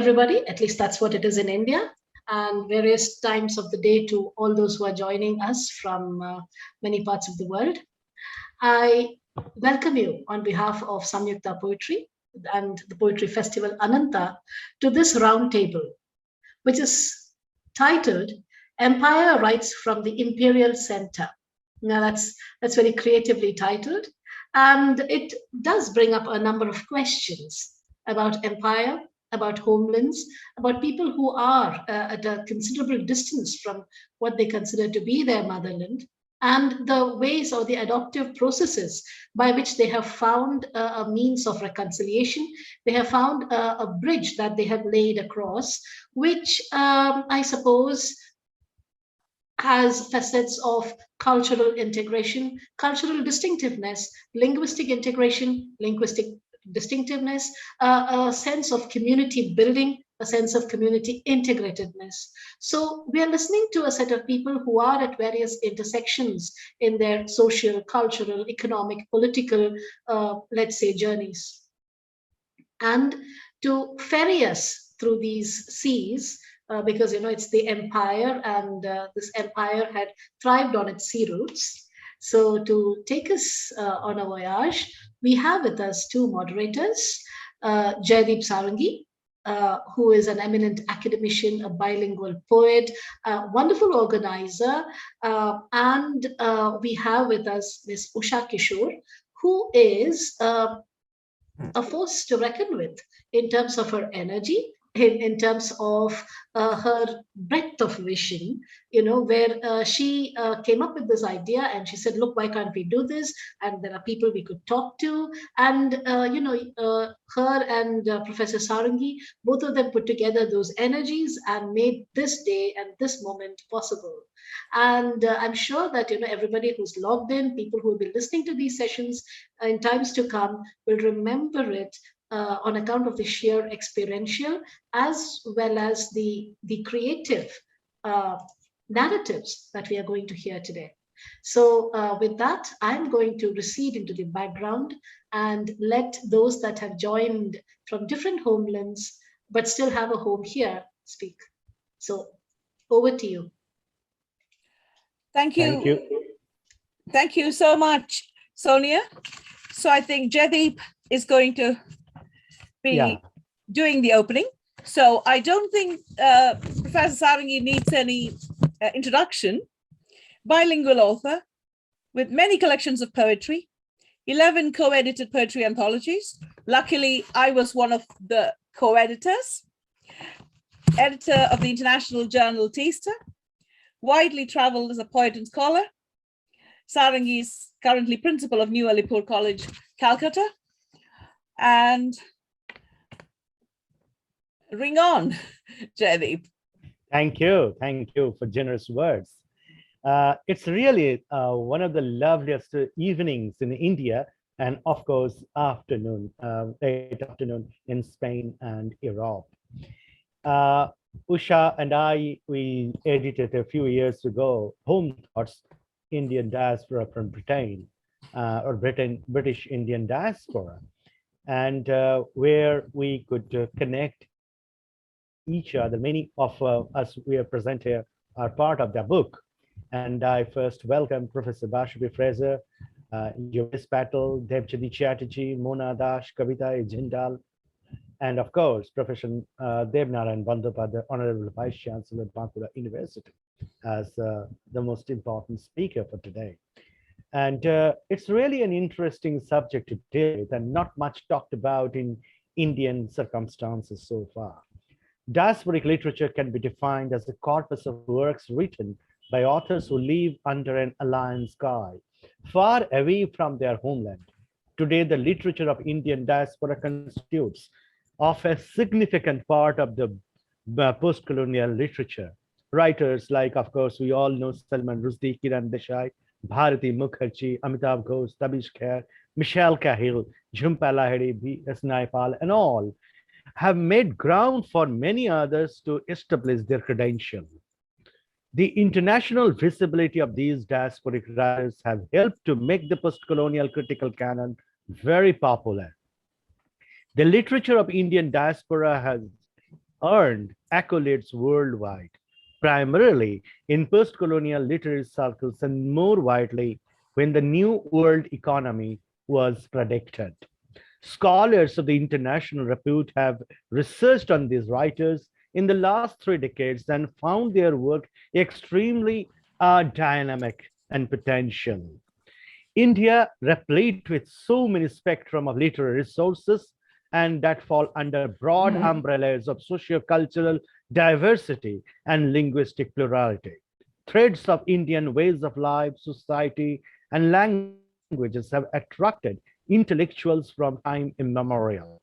everybody. At least that's what it is in India, and various times of the day to all those who are joining us from many parts of the world. I welcome you on behalf of Samyukta Poetry and the Poetry Festival Anantha to this roundtable, which is titled Empire Writes from the Imperial Center. Now that's very creatively titled, and it does bring up a number of questions about empire, about homelands, about people who are at a considerable distance from what they consider to be their motherland, and the ways or the adoptive processes by which they have found a means of reconciliation. They have found a bridge that they have laid across, which I suppose has facets of cultural integration, cultural distinctiveness, linguistic integration, linguistic distinctiveness, a sense of community building, a sense of community integratedness. So we are listening to a set of people who are at various intersections in their social, cultural, economic, political, let's say, journeys. And to ferry us through these seas, because it's the empire, and this empire had thrived on its sea routes. So to take us on a voyage, we have with us two moderators, Jaideep Sarangi, who is an eminent academician, a bilingual poet, a wonderful organizer, and we have with us Ms. Usha Kishore, who is a force to reckon with in terms of her energy, in terms of her breadth of vision, where she came up with this idea and she said, look, why can't we do this? And there are people we could talk to. And, her and Professor Sarangi, both of them put together those energies and made this day and this moment possible. And I'm sure that, everybody who's logged in, people who will be listening to these sessions in times to come will remember it on account of the sheer experiential as well as the creative narratives that we are going to hear today. So with that, I'm going to recede into the background and let those that have joined from different homelands but still have a home here speak. So over to you. Thank you. Thank you. Thank you so much, Sonia. So I think Jaideep is going to be doing the opening. So I don't think Professor Sarangi needs any introduction. Bilingual author with many collections of poetry, 11 co-edited poetry anthologies. Luckily, I was one of the co-editors, editor of the international journal Taster, widely traveled as a poet and scholar. Sarangi is currently principal of New Alipur College, Calcutta. And ring on, Jaideep. Thank you for generous words. It's really one of the loveliest evenings in India, and of course, late afternoon in Spain and Europe. Usha and I, we edited a few years ago, Home Thoughts, Indian Diaspora from Britain, or British Indian Diaspora, and where we could connect each other. Many of us we are present here are part of the book. And I first welcome Professor Bashabi Fraser, Joris Patel, Debjyoti Chatterjee, Mona Dash, Kavita Jindal, and of course, Professor Devnarayan Bandyopadhyay, Honorable Vice Chancellor of Bankura University, as the most important speaker for today. And it's really an interesting subject to deal with and not much talked about in Indian circumstances so far. Diasporic literature can be defined as a corpus of works written by authors who live under an alien sky, far away from their homeland. Today, the literature of Indian diaspora constitutes of a significant part of the post-colonial literature. Writers like, of course, we all know Salman Rushdie, Kiran Desai, Bharati Mukherjee, Amitav Ghosh, Tabish Khair, Michelle Cahill, Jhumpa Lahiri, B.S. Naipaul, and all have made ground for many others to establish their credential. The international visibility of these diasporic writers have helped to make the post-colonial critical canon very popular. The literature of Indian diaspora has earned accolades worldwide, primarily in post-colonial literary circles and more widely when the New World economy was predicted. Scholars of the international repute have researched on these writers in the last 3 decades and found their work extremely dynamic and potential. India, replete with so many spectrum of literary resources and that fall under broad umbrellas of socio-cultural diversity and linguistic plurality. Threads of Indian ways of life, society, and languages have attracted intellectuals from time immemorial.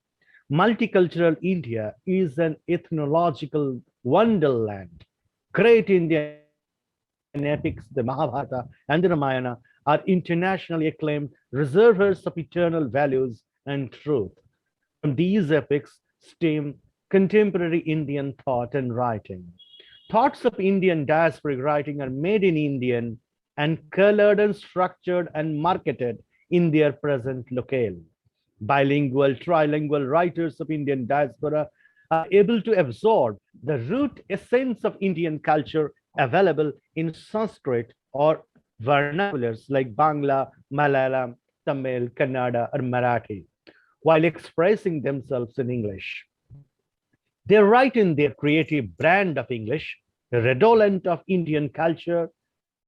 Multicultural India is an ethnological wonderland. Great Indian epics, the Mahabharata and the Ramayana, are internationally acclaimed reservoirs of eternal values and truth. From these epics stem contemporary Indian thought and writing. Thoughts of Indian diasporic writing are made in Indian and colored and structured and marketed in their present locale. Bilingual, trilingual writers of Indian diaspora are able to absorb the root essence of Indian culture available in Sanskrit or vernaculars like Bangla, Malayalam, Tamil, Kannada, or Marathi, while expressing themselves in English. They write in their creative brand of English, redolent of Indian culture,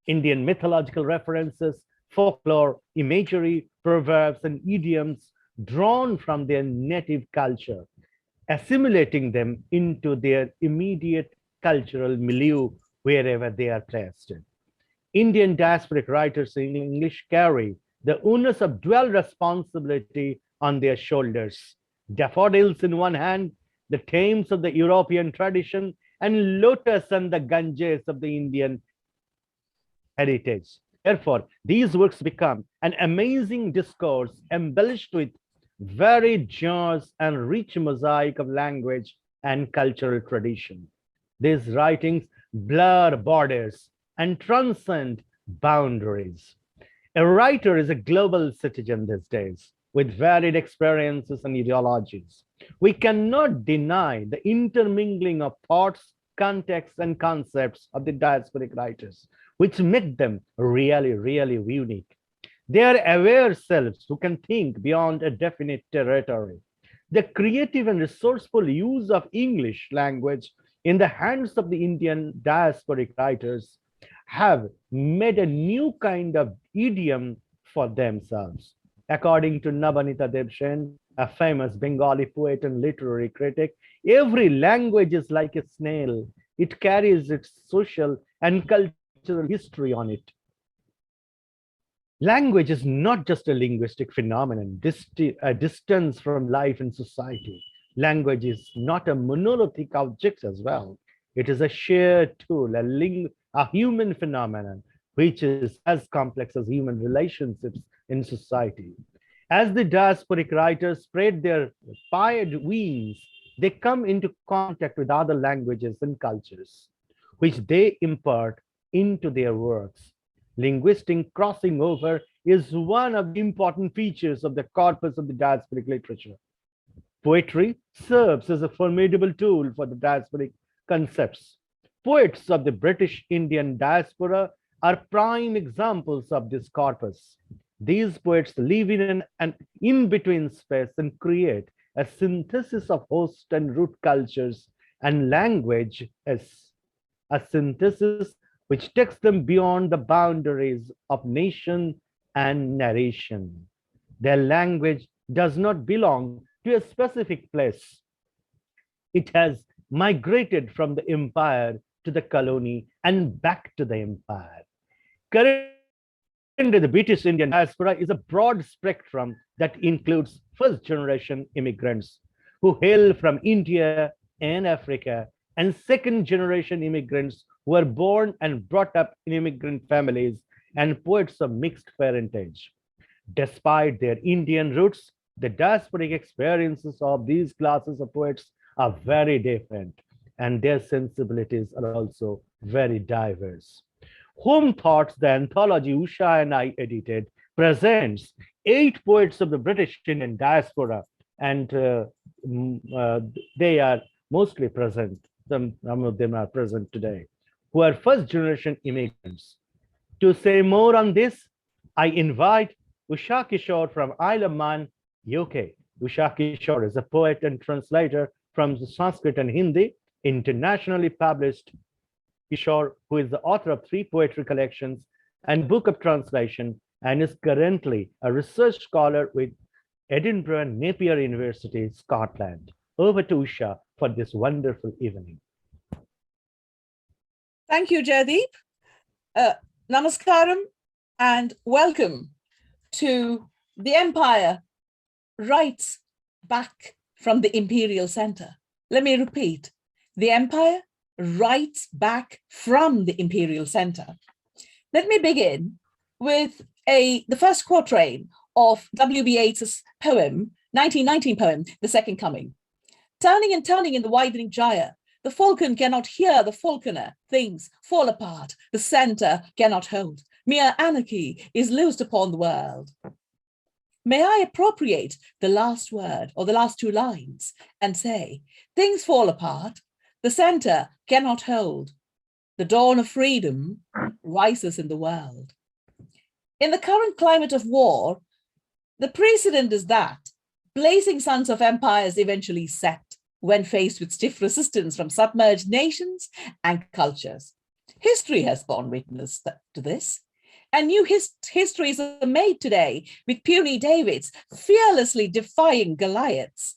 Indian mythological references, folklore, imagery, proverbs, and idioms drawn from their native culture, assimilating them into their immediate cultural milieu wherever they are placed. Indian diasporic writers in English carry the onus of dual responsibility on their shoulders. Daffodils in one hand, the Thames of the European tradition, and lotus and the Ganges of the Indian heritage. Therefore, these works become an amazing discourse embellished with varied genres and rich mosaic of language and cultural tradition. These writings blur borders and transcend boundaries. A writer is a global citizen these days with varied experiences and ideologies. We cannot deny the intermingling of thoughts, contexts, and concepts of the diasporic writers, which make them really, really unique. They are aware selves who can think beyond a definite territory. The creative and resourceful use of English language in the hands of the Indian diasporic writers have made a new kind of idiom for themselves. According to Nabanita Devshen, a famous Bengali poet and literary critic, every language is like a snail. It carries its social and cultural history on it. Language is not just a linguistic phenomenon, a distance from life and society. Language is not a monolithic object as well. It is a shared tool, a human phenomenon, which is as complex as human relationships in society. As the diasporic writers spread their pied wings, they come into contact with other languages and cultures, which they impart into their works. Linguistic crossing over is one of the important features of the corpus of the diasporic literature. Poetry serves as a formidable tool for the diasporic concepts. Poets of the British Indian diaspora are prime examples of this corpus. These poets live in an in-between space and create a synthesis of host and root cultures and language as a synthesis which takes them beyond the boundaries of nation and narration. Their language does not belong to a specific place. It has migrated from the empire to the colony and back to the empire. Currently, the British Indian diaspora is a broad spectrum that includes first-generation immigrants who hail from India and Africa, and second-generation immigrants who were born and brought up in immigrant families, and poets of mixed parentage. Despite their Indian roots, the diasporic experiences of these classes of poets are very different, and their sensibilities are also very diverse. Home Thoughts, the anthology Usha and I edited, presents 8 poets of the British Indian diaspora, and they are mostly present, some of them are present today, who are first-generation immigrants. To say more on this, I invite Usha Kishore from Isle of Man, UK. Usha Kishore is a poet and translator from Sanskrit and Hindi, internationally published. Kishore, who is the author of 3 poetry collections and book of translation, and is currently a research scholar with Edinburgh and Napier University, Scotland. Over to Usha for this wonderful evening. Thank you, Jaideep. Namaskaram and welcome to The Empire Writes Back from the Imperial Center. Let me repeat, The Empire Writes Back from the Imperial Center. Let me begin with the first quatrain of W.B. Yeats's poem, 1919 poem, The Second Coming. Turning and turning in the widening gyre, the falcon cannot hear the falconer, things fall apart, the center cannot hold. Mere anarchy is loosed upon the world. May I appropriate the last word or the last 2 lines and say, things fall apart, the center cannot hold. The dawn of freedom rises in the world. In the current climate of war, the precedent is that blazing suns of empires eventually set when faced with stiff resistance from submerged nations and cultures. History has borne witness to this, and new histories are made today with puny Davids fearlessly defying Goliaths.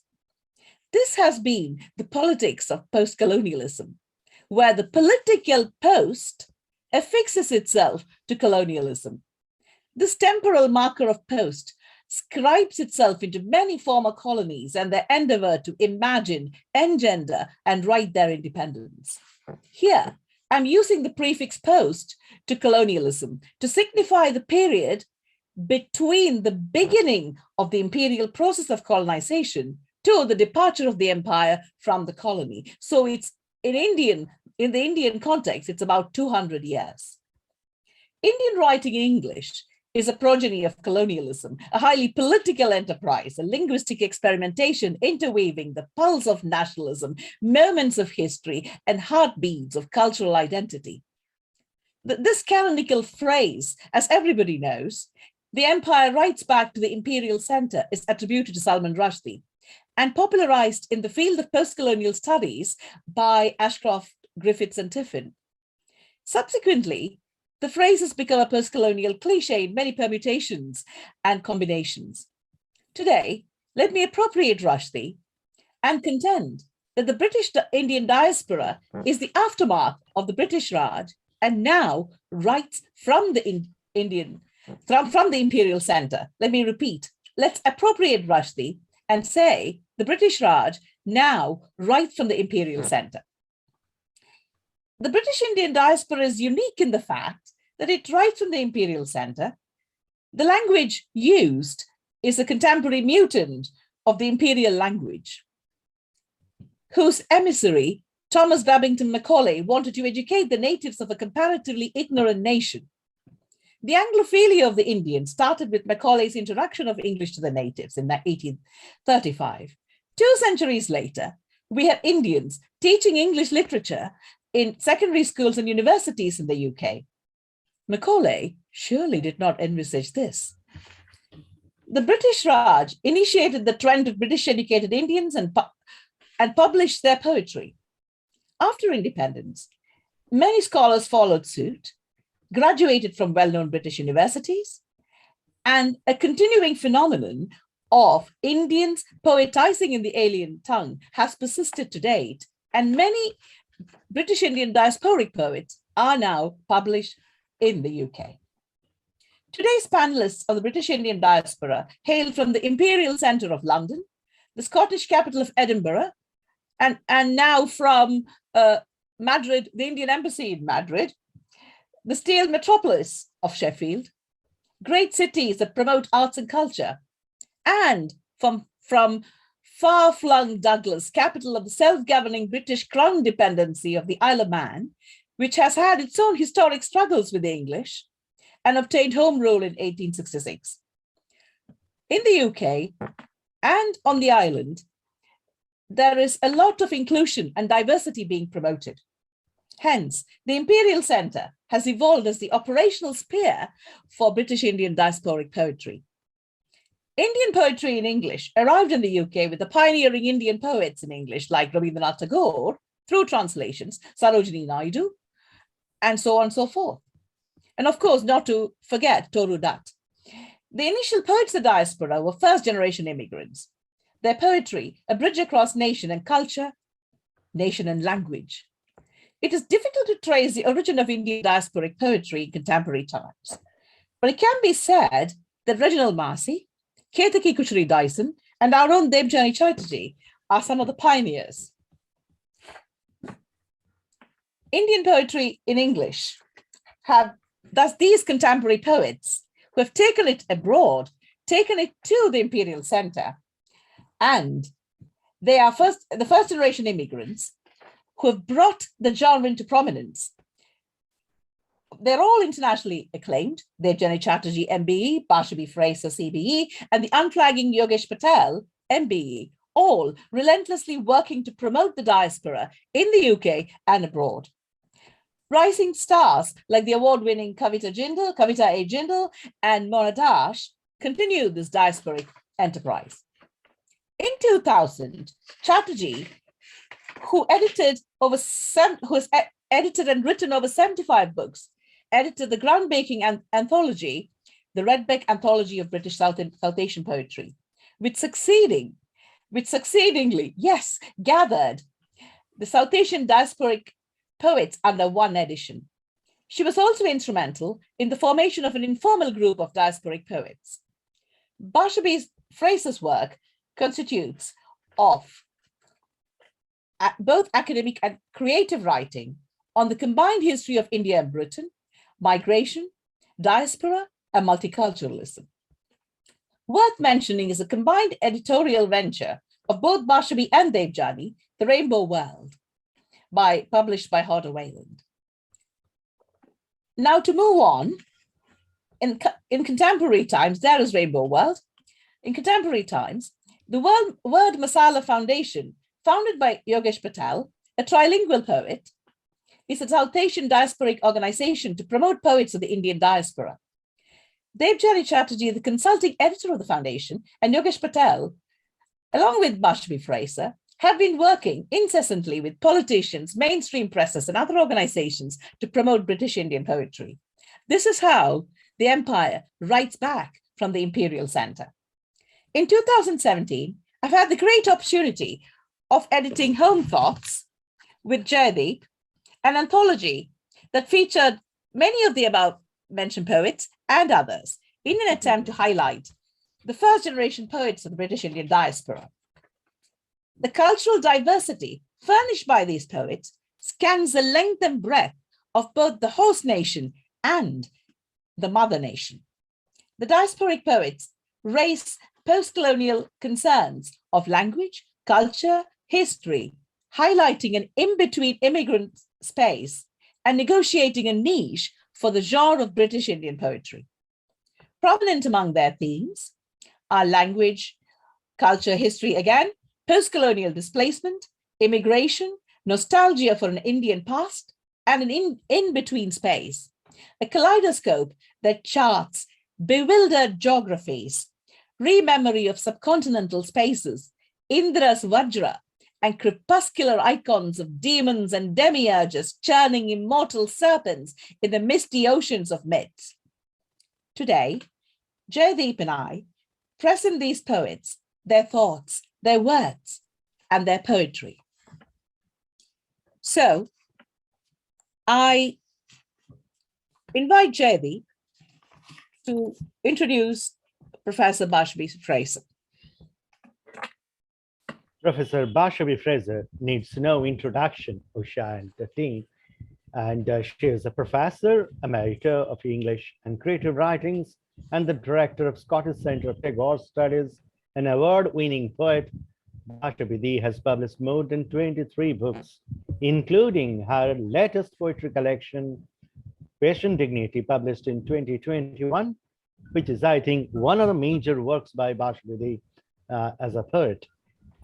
This has been the politics of post-colonialism, where the political post affixes itself to colonialism. This temporal marker of post scribes itself into many former colonies and their endeavor to imagine, engender, and write their independence. Here, I'm using the prefix post to colonialism to signify the period between the beginning of the imperial process of colonization to the departure of the empire from the colony. So it's in the Indian context, it's about 200 years. Indian writing in English is a progeny of colonialism, a highly political enterprise, a linguistic experimentation interweaving the pulse of nationalism, moments of history, and heartbeats of cultural identity. This canonical phrase, as everybody knows, the empire writes back to the imperial center, is attributed to Salman Rushdie and popularized in the field of post-colonial studies by Ashcroft, Griffiths, and Tiffin. Subsequently, the phrase has become a post-colonial cliche in many permutations and combinations. Today, let me appropriate Rushdie and contend that the British Indian diaspora is the aftermath of the British Raj and now writes from the from the imperial center. Let me repeat, let's appropriate Rushdie and say the British Raj now writes from the imperial center. The British Indian diaspora is unique in the fact that it writes from the imperial center. The language used is a contemporary mutant of the imperial language, whose emissary, Thomas Babington Macaulay, wanted to educate the natives of a comparatively ignorant nation. The Anglophilia of the Indians started with Macaulay's introduction of English to the natives in 1835. 2 centuries later, we have Indians teaching English literature in secondary schools and universities in the UK. Macaulay surely did not envisage this. The British Raj initiated the trend of British-educated Indians and published their poetry. After independence, many scholars followed suit, graduated from well-known British universities, and a continuing phenomenon of Indians poetizing in the alien tongue has persisted to date, and many British Indian diasporic poets are now published in the UK. Today's panelists of the British Indian diaspora hail from the Imperial Centre of London, the Scottish capital of Edinburgh, and now from Madrid, the Indian Embassy in Madrid, the steel metropolis of Sheffield, great cities that promote arts and culture, and from far-flung Douglas, capital of the self-governing British Crown dependency of the Isle of Man, which has had its own historic struggles with the English and obtained Home Rule in 1866. In the UK and on the island, there is a lot of inclusion and diversity being promoted. Hence, the Imperial Centre has evolved as the operational sphere for British Indian diasporic poetry. Indian poetry in English arrived in the UK with the pioneering Indian poets in English like Ravindra Tagore through translations, Sarojini Naidu, and so on and so forth. And of course, not to forget Toru Dutt. The initial poets of the diaspora were first-generation immigrants. Their poetry, a bridge across nation and culture, nation and language. It is difficult to trace the origin of Indian diasporic poetry in contemporary times, but it can be said that Reginald Marcy, Ketaki Kuchari Dyson, and our own Debjani Chatterjee are some of the pioneers. Indian poetry in English have thus these contemporary poets who have taken it abroad, taken it to the Imperial Centre, and they are the first generation immigrants who have brought the genre into prominence. They're all internationally acclaimed. Debjani Chatterjee, MBE, Bashabi Fraser, CBE, and the unflagging Yogesh Patel, MBE, all relentlessly working to promote the diaspora in the UK and abroad. Rising stars like the award-winning Kavita A. Jindal, and Mona Dash continue this diasporic enterprise. In 2000, Chatterjee, who has edited and written over 75 books, edited the groundbreaking anthology, the Redbeck Anthology of British South Asian Poetry, which succeedingly, gathered the South Asian diasporic poets under one edition. She was also instrumental in the formation of an informal group of diasporic poets. Bashabi Fraser's work constitutes of both academic and creative writing on the combined history of India and Britain, migration, diaspora, and multiculturalism. Worth mentioning is a combined editorial venture of both Bashabi and Debjani, The Rainbow World, published by Hodder Wayland. Now to move on, in contemporary times, there is Rainbow World. In contemporary times, the Word Masala Foundation, founded by Yogesh Patel, a trilingual poet, is a South Asian diasporic organization to promote poets of the Indian diaspora. Debjani Chatterjee, the consulting editor of the foundation, and Yogesh Patel, along with Bashabi Fraser, have been working incessantly with politicians, mainstream presses, and other organizations to promote British Indian poetry. This is how the empire writes back from the Imperial Centre. In 2017, I've had the great opportunity of editing Home Thoughts with Jaydeep, an anthology that featured many of the above-mentioned poets and others in an attempt to highlight the first-generation poets of the British Indian diaspora. The cultural diversity furnished by these poets scans the length and breadth of both the host nation and the mother nation. The diasporic poets raise post-colonial concerns of language, culture, history, highlighting an in-between immigrant space and negotiating a niche for the genre of British Indian poetry. Prominent among their themes are language, culture, history again, post-colonial displacement, immigration, nostalgia for an Indian past, and an in-between space, a kaleidoscope that charts bewildered geographies, rememory of subcontinental spaces, Indra's Vajra, and crepuscular icons of demons and demiurges churning immortal serpents in the misty oceans of myths. Today, Jaydeep and I present these poets, their thoughts, their words, and their poetry. So, I invite Jaydeep to introduce Professor Bashabi Fraser. Professor Bashabi Fraser needs no introduction, Usha and the team. And she is a professor emerita of English and creative writings and the director of Scottish Centre of Tagore Studies, an award-winning poet. Bashabi has published more than 23 books, including her latest poetry collection, Patient Dignity, published in 2021, which is, I think, one of the major works by Bashabi as a poet.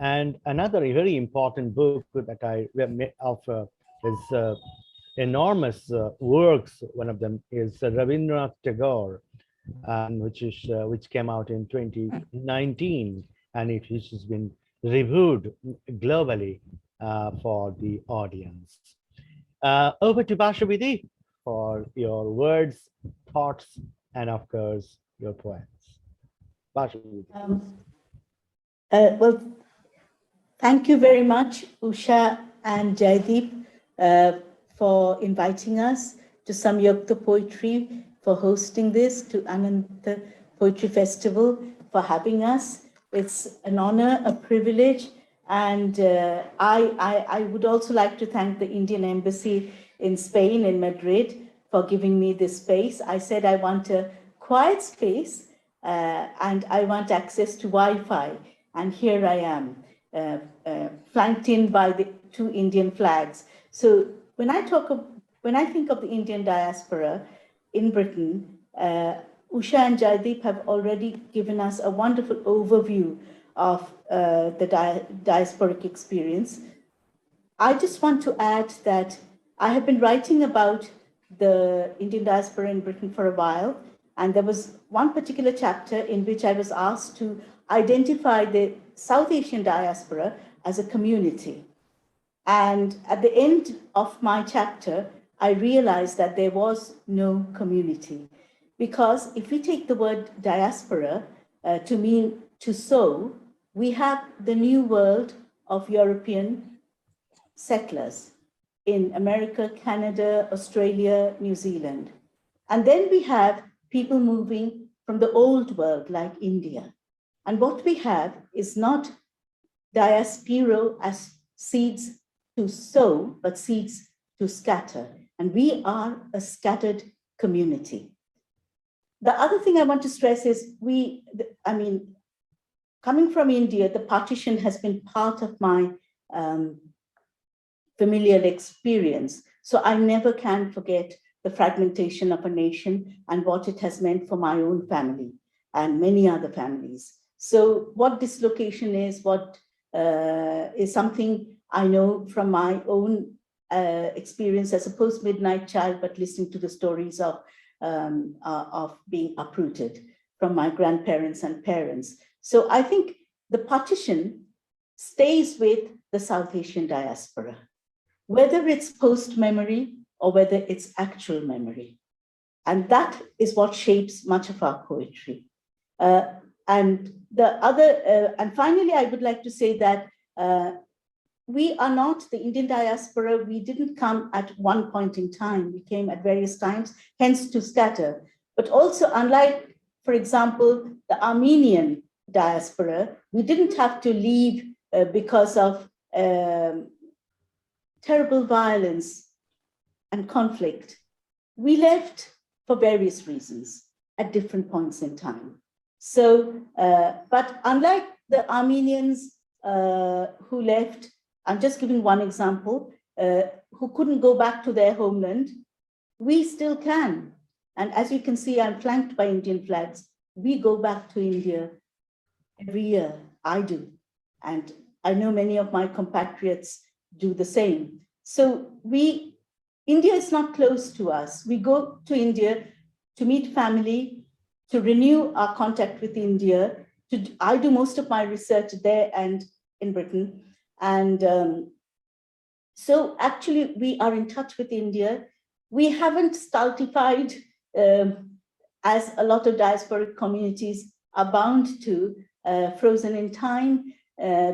And another very important book that I read of is enormous works. One of them is Ravindra Tagore, which came out in 2019, and it has been reviewed globally for the audience. Over to Bashavidi for your words, thoughts, and of course, your poems. Bashavidi. Well, thank you very much, Usha and Jaideep, for inviting us to Samyukta Poetry, for hosting this, to Anantha Poetry Festival, for having us. It's an honor, a privilege, and I would also like to thank the Indian Embassy in Spain, in Madrid, for giving me this space. I said I want a quiet space and I want access to Wi-Fi, and here I am, flanked in by the 2 Indian flags. So when I think of the Indian diaspora in Britain, Usha and Jaideep have already given us a wonderful overview of the diasporic experience. I just want to add that I have been writing about the Indian diaspora in Britain for a while, and there was one particular chapter in which I was asked to identify the South Asian diaspora as a community. And at the end of my chapter, I realized that there was no community. Because if we take the word diaspora to mean to sow, we have the new world of European settlers in America, Canada, Australia, New Zealand. And then we have people moving from the old world like India. And what we have is not diaspora as seeds to sow, but seeds to scatter. And we are a scattered community. The other thing I want to stress is coming from India, the partition has been part of my familial experience. So I never can forget the fragmentation of a nation and what it has meant for my own family and many other families. So what dislocation is, is something I know from my own experience as a post-midnight child, but listening to the stories of being uprooted from my grandparents and parents. So I think the partition stays with the South Asian diaspora, whether it's post-memory or whether it's actual memory. And that is what shapes much of our poetry. And finally, I would like to say that we are not the Indian diaspora. We didn't come at one point in time. We came at various times, hence to scatter. But also, unlike, for example, the Armenian diaspora, we didn't have to leave because of terrible violence and conflict. We left for various reasons at different points in time. So, but unlike the Armenians who left, I'm just giving one example, who couldn't go back to their homeland, we still can. And as you can see, I'm flanked by Indian flags. We go back to India every year. I do. And I know many of my compatriots do the same. So India is not close to us. We go to India to meet family, to renew our contact with India. I do most of my research there and in Britain. And so actually we are in touch with India. We haven't stultified as a lot of diasporic communities are bound to, frozen in time,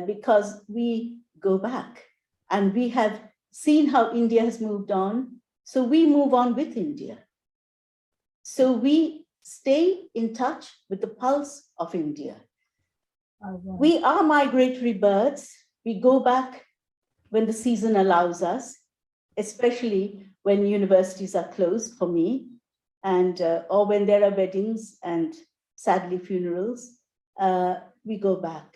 because we go back and we have seen how India has moved on. So we move on with India. So we stay in touch with the pulse of India. We are migratory birds. We go back when the season allows us, especially when universities are closed for me, and or when there are weddings and sadly funerals, we go back.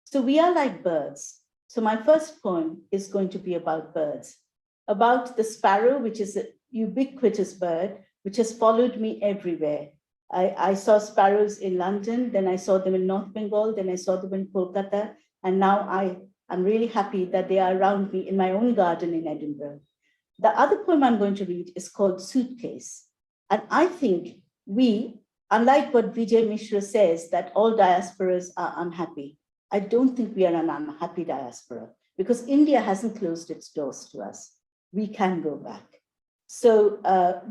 So we are like birds. So my first poem is going to be about birds, about the sparrow, which is a ubiquitous bird, which has followed me everywhere. I saw sparrows in London, then I saw them in North Bengal, then I saw them in Kolkata, And now I'm really happy that they are around me in my own garden in Edinburgh. The other poem I'm going to read is called Suitcase. And I think we, unlike what Vijay Mishra says, that all diasporas are unhappy, I don't think we are an unhappy diaspora because India hasn't closed its doors to us. We can go back. So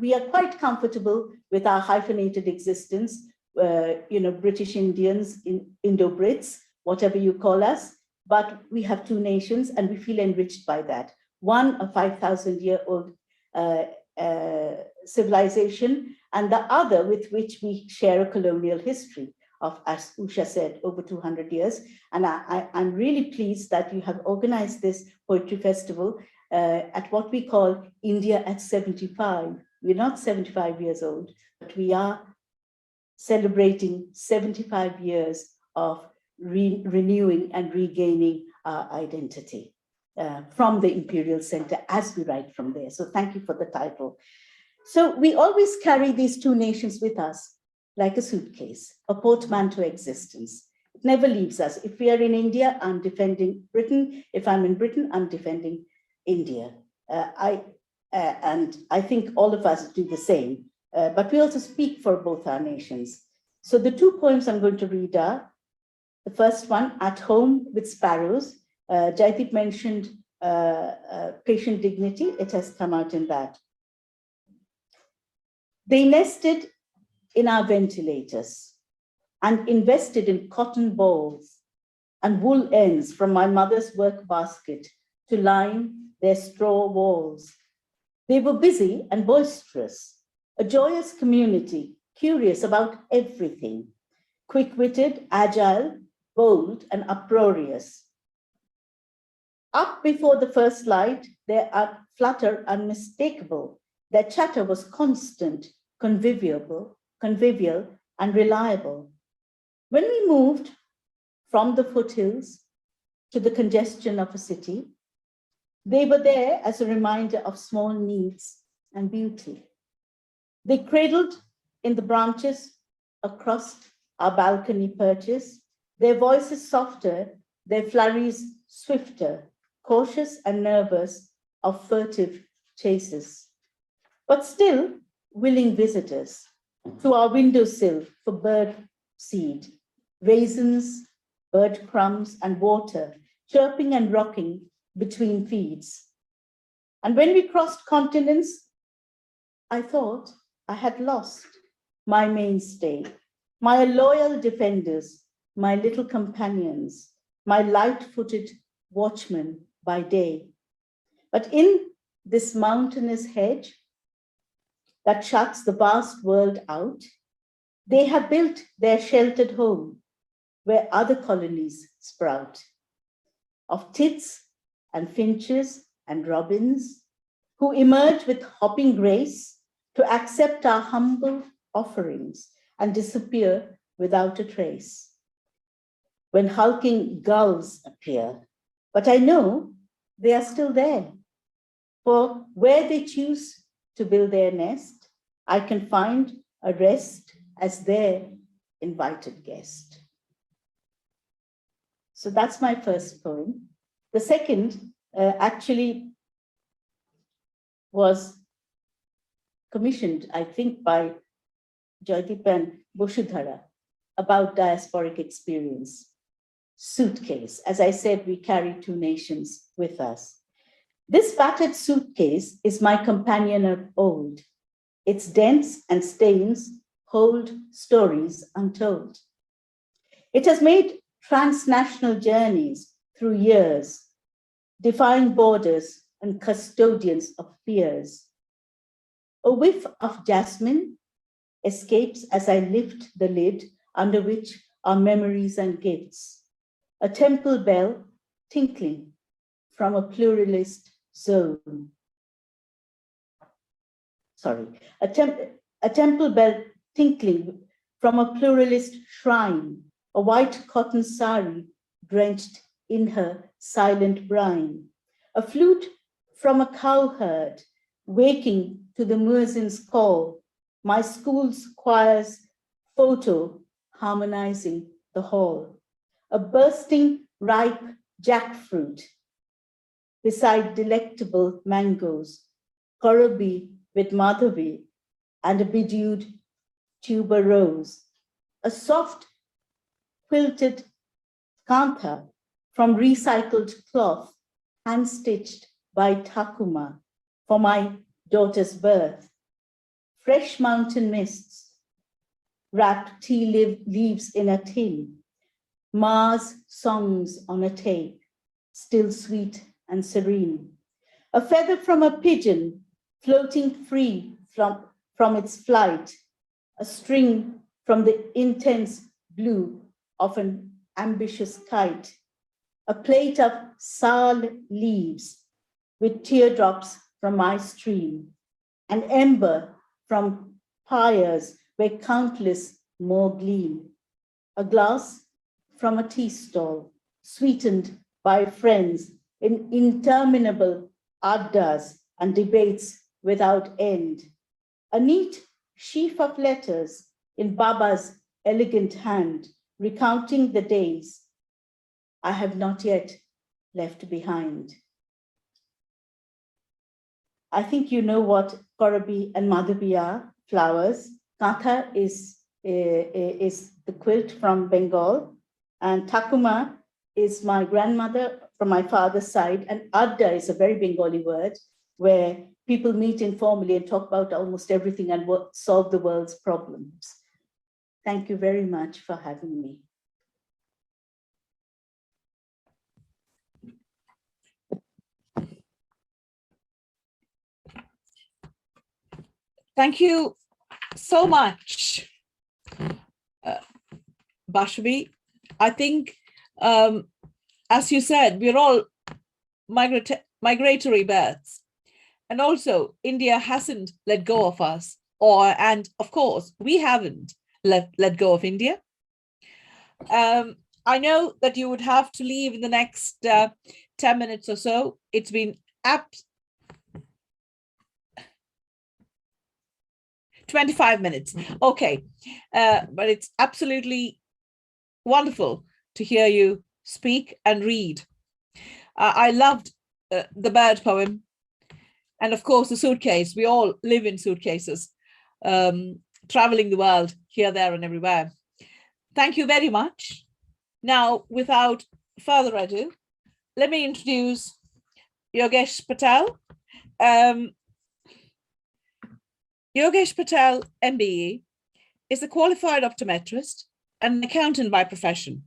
we are quite comfortable with our hyphenated existence, British Indians, Indo-Brits, whatever you call us, but we have two nations and we feel enriched by that. One, a 5,000-year-old civilization, and the other with which we share a colonial history of, as Usha said, over 200 years. And I'm really pleased that you have organized this poetry festival at what we call India at 75. We're not 75 years old, but we are celebrating 75 years of renewing and regaining our identity from the Imperial Center as we write from there. So thank you for the title. So we always carry these two nations with us like a suitcase, a portmanteau existence. It never leaves us. If we are in India, I'm defending Britain. If I'm in Britain, I'm defending India. And I think all of us do the same, but we also speak for both our nations. So the two poems I'm going to read are, the first one, At Home with Sparrows. Jaideep mentioned patient dignity. It has come out in that. They nested in our ventilators and invested in cotton balls and wool ends from my mother's work basket to line their straw walls. They were busy and boisterous, a joyous community, curious about everything, quick-witted, agile, bold, and uproarious. Up before the first light, their flutter unmistakable. Their chatter was constant, convivial, and reliable. When we moved from the foothills to the congestion of a city, they were there as a reminder of small needs and beauty. They cradled in the branches across our balcony perches, their voices softer, their flurries swifter, cautious and nervous of furtive chases, but still willing visitors to our windowsill for bird seed, raisins, bird crumbs, and water, chirping and rocking between feeds. And when we crossed continents, I thought I had lost my mainstay, my loyal defenders, my little companions, my light-footed watchmen by day. But in this mountainous hedge that shuts the vast world out, they have built their sheltered home where other colonies sprout, of tits and finches and robins who emerge with hopping grace to accept our humble offerings and disappear without a trace. When hulking gulls appear, but I know they are still there, for where they choose to build their nest, I can find a rest as their invited guest. So that's my first poem. The second actually was commissioned, I think, by Jaideep and Boshudhara about diasporic experience. Suitcase. As I said, we carry two nations with us. This battered suitcase is my companion of old. Its dents and stains hold stories untold. It has made transnational journeys through years, defying borders and custodians of fears. A whiff of jasmine escapes as I lift the lid under which are memories and gifts. A temple bell tinkling from a pluralist zone. A temple bell tinkling from a pluralist shrine, a white cotton sari drenched in her silent brine. A flute from a cowherd waking to the muezzin's call, my school's choir's photo harmonizing the hall. A bursting ripe jackfruit, beside delectable mangoes, korobi with madhavi, and a bedewed tuber rose, a soft quilted kantha from recycled cloth, hand-stitched by Takuma for my daughter's birth, fresh mountain mists, wrapped tea leaves in a tin, Mars songs on a tape, still sweet and serene, a feather from a pigeon floating free from its flight, a string from the intense blue of an ambitious kite, a plate of sal leaves with teardrops from my stream, an ember from pyres where countless more gleam, a glass from a tea stall, sweetened by friends in interminable addas and debates without end, a neat sheaf of letters in Baba's elegant hand, recounting the days I have not yet left behind. I think you know what korobi and madhavi are, flowers. Kantha is the quilt from Bengal, and Takuma is my grandmother from my father's side, and adda is a very Bengali word where people meet informally and talk about almost everything and solve the world's problems. Thank you very much for having me. Thank you so much, Bashavi. I think, as you said, we're all migratory birds. And also, India hasn't let go of us, and of course, we haven't let go of India. I know that you would have to leave in the next 10 minutes or so. It's been 25 minutes. Okay. But it's absolutely wonderful to hear you speak and read. I loved the bird poem. And of course, the suitcase. We all live in suitcases, traveling the world here, there, and everywhere. Thank you very much. Now, without further ado, let me introduce Yogesh Patel. Yogesh Patel, MBE, is a qualified optometrist and an accountant by profession,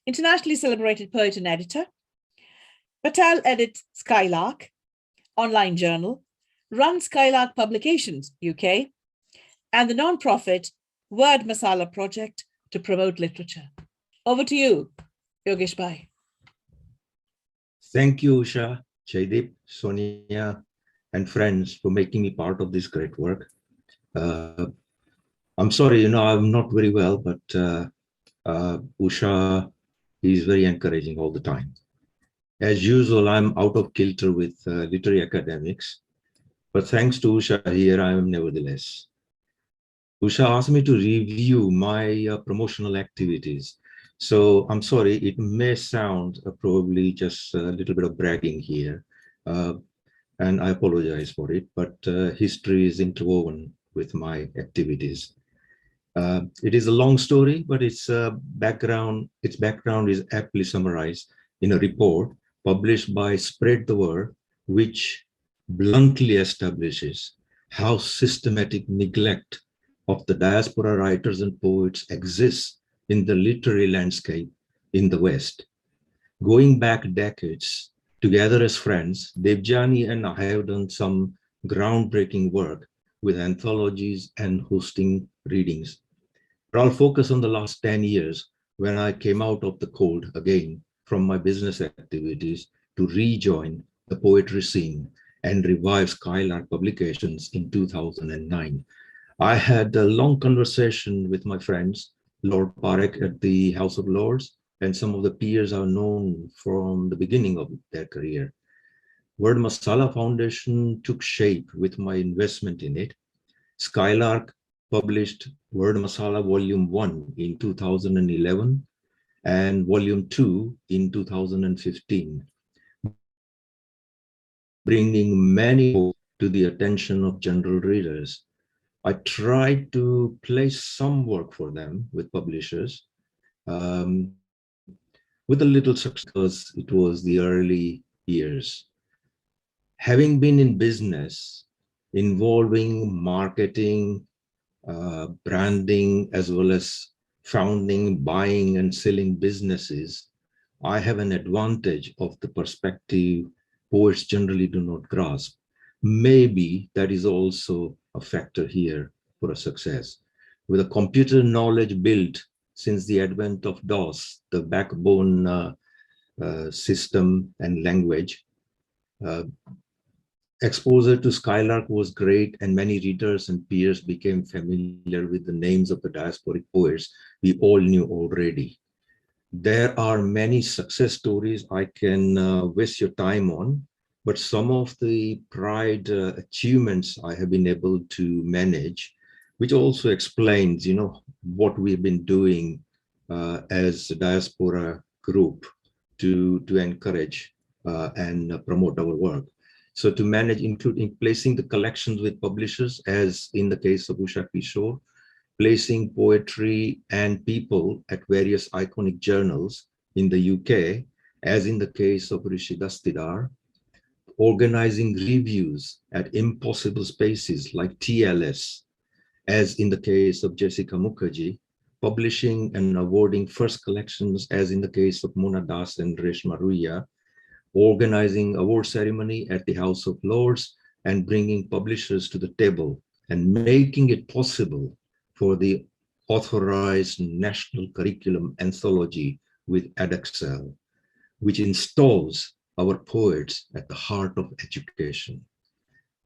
internationally celebrated poet and editor. Patel edits Skylark, online journal, runs Skylark Publications, UK, and the non-profit Word Masala project to promote literature. Over to you, Yogesh Bhai. Thank you, Usha, Jaideep, Sonia, and friends for making me part of this great work. I'm sorry, I'm not very well, but Usha is very encouraging all the time. As usual, I'm out of kilter with literary academics, but thanks to Usha here, I am nevertheless. Usha asked me to review my promotional activities. So I'm sorry, it may sound probably just a little bit of bragging here, and I apologize for it, but history is interwoven with my activities. It is a long story, but its background is aptly summarized in a report published by Spread the Word, which bluntly establishes how systematic neglect of the diaspora writers and poets exists in the literary landscape in the West. Going back decades, together as friends, Devjani and I have done some groundbreaking work with anthologies and hosting readings. But I'll focus on the last 10 years when I came out of the cold again from my business activities to rejoin the poetry scene and revive Skylark Publications in 2009. I had a long conversation with my friends, Lord Parekh at the House of Lords, and some of the peers I've known from the beginning of their career. Word Masala Foundation took shape with my investment in it. Skylark published Word Masala Volume 1 in 2011, and volume 2 in 2015, bringing many to the attention of general readers. I tried to place some work for them with publishers, with a little success because it was the early years. Having been in business involving marketing, branding, as well as founding, buying, and selling businesses, I have an advantage of the perspective poets generally do not grasp. Maybe that is also a factor here for a success. With a computer knowledge built since the advent of DOS, the backbone system and language, exposure to Skylark was great, and many readers and peers became familiar with the names of the diasporic poets we all knew already. There are many success stories I can waste your time on, but some of the pride achievements I have been able to manage, which also explains, what we've been doing as a diaspora group to encourage and promote our work. So to manage, including placing the collections with publishers, as in the case of Usha Kishore, placing poetry and people at various iconic journals in the UK, as in the case of Rishi Dastidar, organizing reviews at impossible spaces like TLS, as in the case of Jessica Mukherjee, publishing and awarding first collections, as in the case of Mona Das and Reshma Ruia, organizing award ceremony at the House of Lords, and bringing publishers to the table and making it possible for the authorized national curriculum anthology with Edexcel, which installs our poets at the heart of education.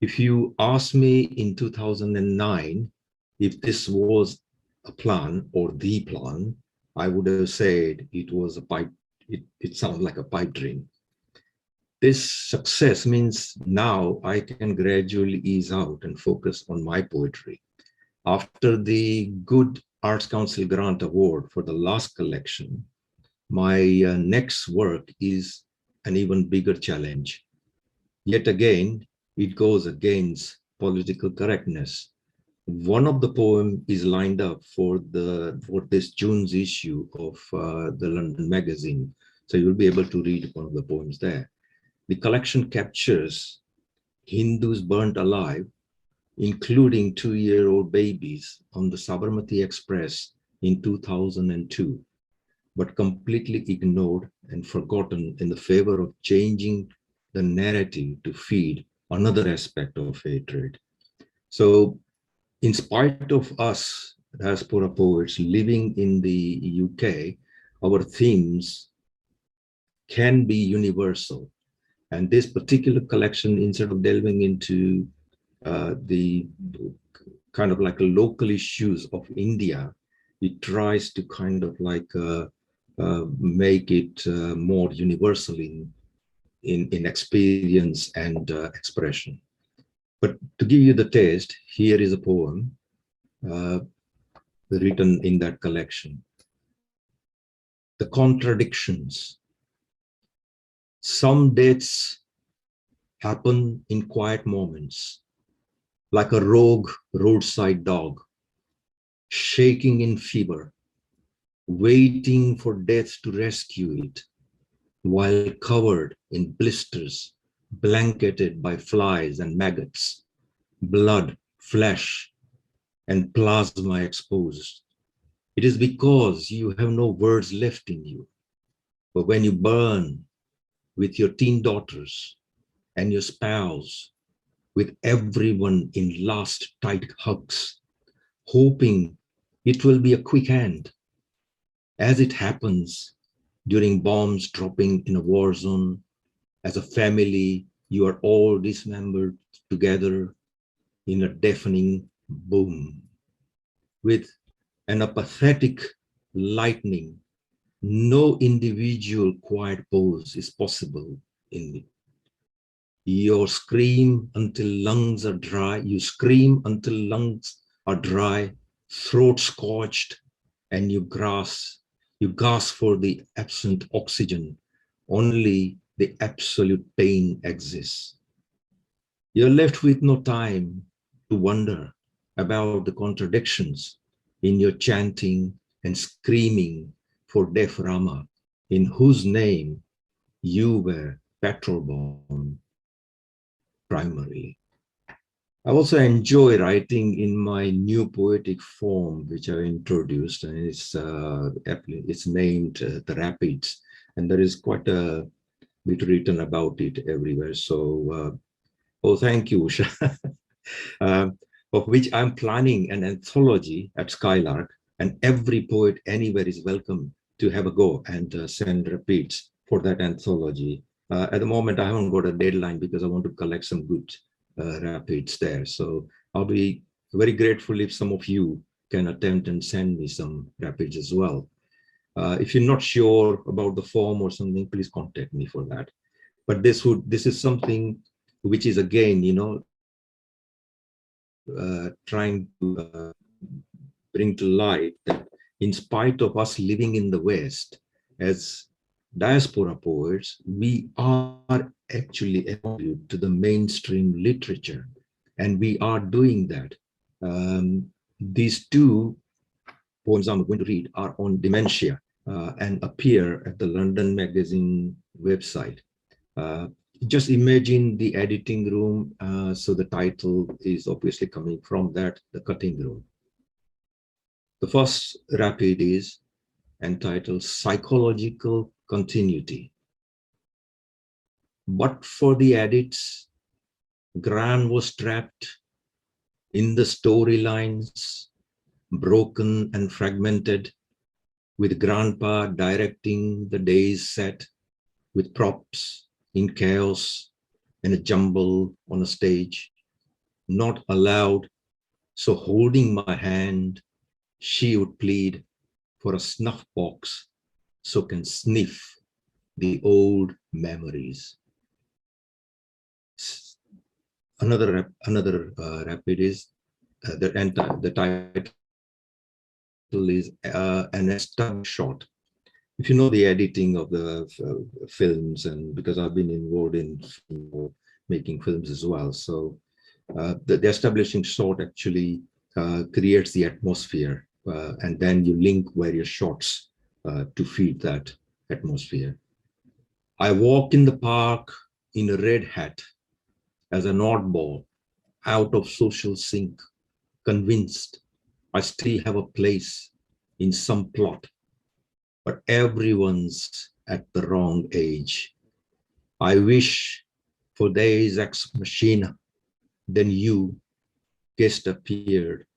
If you asked me in 2009 if this was a plan or the plan, I would have said it was a pipe. It sounds like a pipe dream. This success means now I can gradually ease out and focus on my poetry. After the Good Arts Council Grant Award for the last collection, my next work is an even bigger challenge. Yet again, it goes against political correctness. One of the poems is lined up for this June's issue of the London magazine. So you'll be able to read one of the poems there. The collection captures Hindus burnt alive, including 2-year-old babies on the Sabarmati Express in 2002, but completely ignored and forgotten in the favor of changing the narrative to feed another aspect of hatred. So in spite of us, diaspora poets living in the UK, our themes can be universal. And this particular collection, instead of delving into the kind of like a local issues of India, it tries to kind of like make it more universal in experience and expression. But to give you the taste, here is a poem written in that collection. The contradictions. Some deaths happen in quiet moments, like a rogue roadside dog, shaking in fever, waiting for death to rescue it, while covered in blisters, blanketed by flies and maggots, blood, flesh, and plasma exposed. It is because you have no words left in you. But when you burn with your teen daughters and your spouse, with everyone in last tight hugs, hoping it will be a quick hand, as it happens during bombs dropping in a war zone. As a family, you are all dismembered together in a deafening boom. With an apathetic lightning, no individual quiet pose is possible in it. You scream until lungs are dry. You scream until lungs are dry, throat scorched, and you grasp You gasp for the absent oxygen. Only the absolute pain exists. You're left with no time to wonder about the contradictions in your chanting and screaming for deaf Rama, in whose name you were petrol bomb primarily. I also enjoy writing in my new poetic form, which I introduced, and it's named The Rapids, and there is quite a bit written about it everywhere. So, oh, thank you, Usha. Of which I'm planning an anthology at Skylark, and every poet anywhere is welcome to have a go and send repeats for that anthology. At the moment, I haven't got a deadline because I want to collect some good rapids there. So I'll be very grateful if some of you can attempt and send me some rapids as well. If you're not sure about the form or something, please contact me for that. But this is something which is, again, trying to bring to light that in spite of us living in the West as diaspora poets, we are actually a contribute to the mainstream literature, and we are doing that. These two poems I'm going to read are on dementia and appear at the London Magazine website. Just imagine the editing room. So the title is obviously coming from that, the cutting room. The first rapid is entitled Psychological Continuity. But for the edits, Gran was trapped in the storylines, broken and fragmented, with Grandpa directing the day's set with props in chaos and a jumble on a stage, not allowed. So holding my hand, she would plead for a snuff box so can sniff the old memories. Another rapid is the title is an established shot. If you know the editing of the films, and because I've been involved in making films as well, so the establishing shot actually creates the atmosphere, and then you link various shots to feed that atmosphere. I walk in the park in a red hat as an oddball, out of social sync, convinced I still have a place in some plot, but everyone's at the wrong age. I wish for days ex machina, then you guest appeared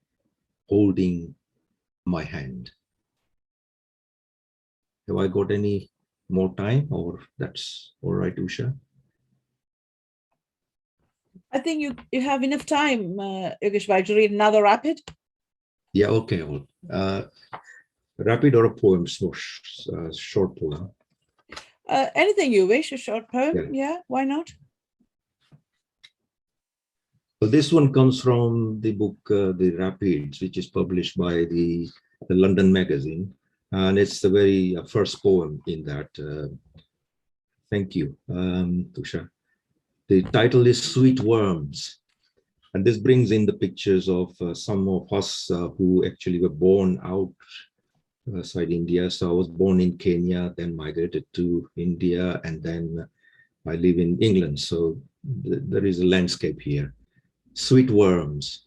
holding my hand. Have I got any more time, or that's all right, Usha? I think you have enough time, Yogesh, to read another rapid. Yeah, okay. Rapid or a poem, so short poem. Anything you wish, a short poem. Yeah, why not? Well, this one comes from the book, The Rapids, which is published by the London Magazine. And it's the very first poem in that. Thank you, Tusha. The title is Sweet Worms. And this brings in the pictures of some of us who actually were born outside India. So I was born in Kenya, then migrated to India, and then I live in England. So there is a landscape here. Sweet worms.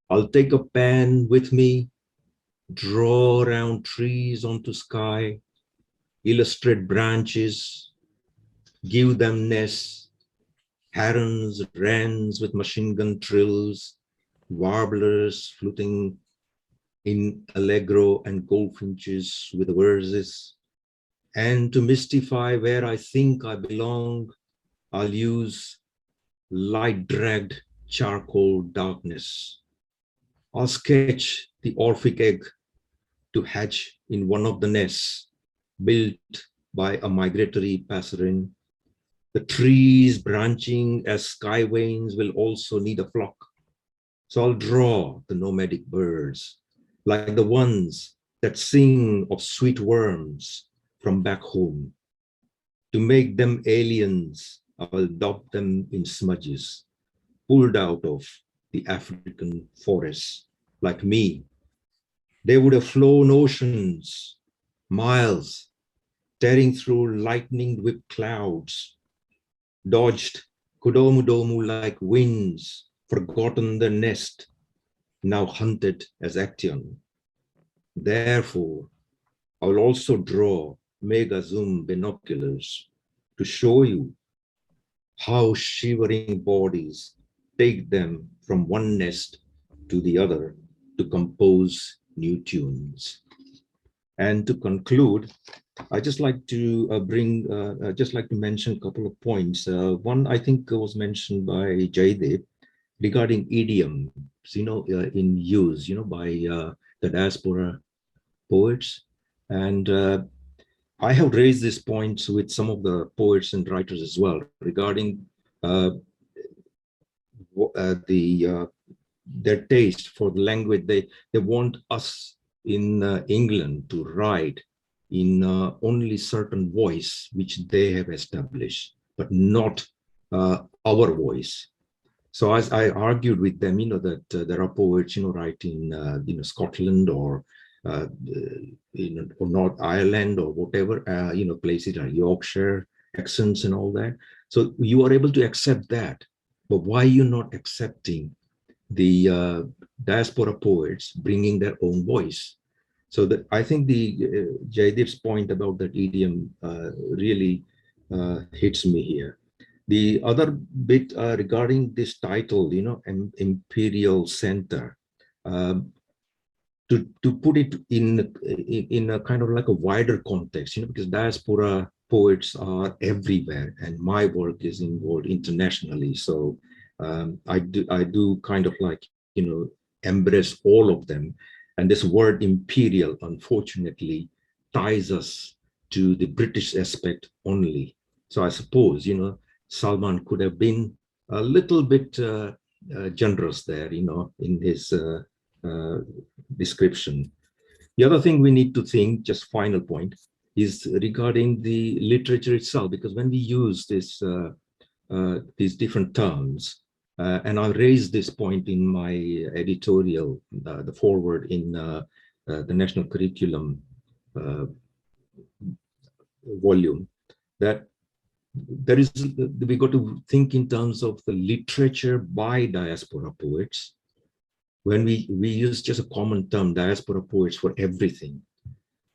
I'll take a pen with me, draw around trees onto sky, illustrate branches, give them nests, herons, wrens with machine gun trills, warblers fluting in allegro, and goldfinches with verses. And to mystify where I think I belong, I'll use light-dragged charcoal darkness. I'll sketch the Orphic egg to hatch in one of the nests built by a migratory passerine. The trees branching as sky veins will also need a flock. So I'll draw the nomadic birds like the ones that sing of sweet worms from back home. To make them aliens, I'll adopt them in smudges, pulled out of the African forests. Like me, they would have flown oceans, miles, tearing through lightning whipped clouds, dodged kudomu-domu like winds, forgotten the nest, now hunted as action. Therefore, I will also draw mega zoom binoculars to show you how shivering bodies take them from one nest to the other to compose new tunes. And to conclude, I just like to mention a couple of points. One, I think, was mentioned by Jaideep regarding idioms, in use, by the diaspora poets. And I have raised these points with some of the poets and writers as well regarding their taste for the language. They want us in England to write in only certain voice which they have established, but not our voice. So as I argued with them, that there are poets, writing, Scotland or or North Ireland or whatever, places like Yorkshire accents and all that. So you are able to accept that, but why are you not accepting the diaspora poets bringing their own voice? So that I think the Jaideep's point about that idiom really hits me here. The other bit regarding this title, Imperial Center, to put it in a kind of like a wider context, because diaspora poets are everywhere, and my work is involved internationally. So I do kind of like embrace all of them, and this word imperial unfortunately ties us to the British aspect only. So I suppose Salman could have been a little bit generous there, in his description. The other thing we need to think, just final point, is regarding the literature itself, because when we use this these different terms, and I'll raise this point in my editorial, the foreword in the National Curriculum volume, that we got to think in terms of the literature by diaspora poets. When we use just a common term, diaspora poets, for everything.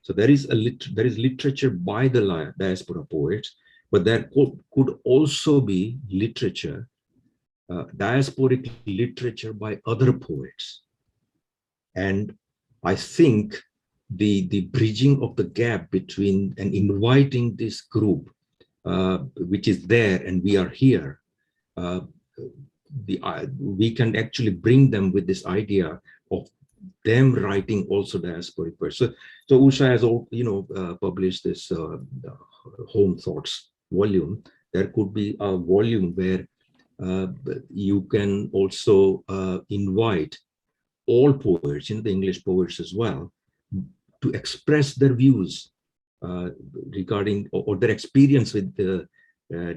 So there is literature by the diaspora poets, but there could also be literature, diasporic literature by other poets. And I think the bridging of the gap between and inviting this group, which is there and we are here, we can actually bring them with this idea of them writing also diasporic poets. So Usha has published this Home Thoughts volume. There could be a volume where you can also invite all poets, the English poets as well, to express their views regarding or their experience with the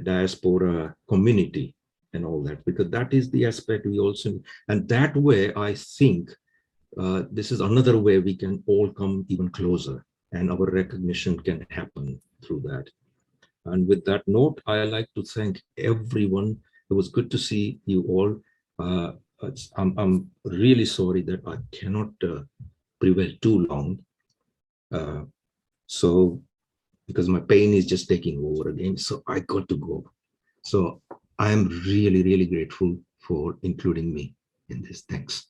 diaspora community and all that, because that is the aspect we also, and that way I think this is another way we can all come even closer and our recognition can happen through that. And with that note, I like to thank everyone. It was good to see you all. I'm really sorry that I cannot prevail too long. So because my pain is just taking over again, so I got to go. So I'm really, really grateful for including me in this. Thanks.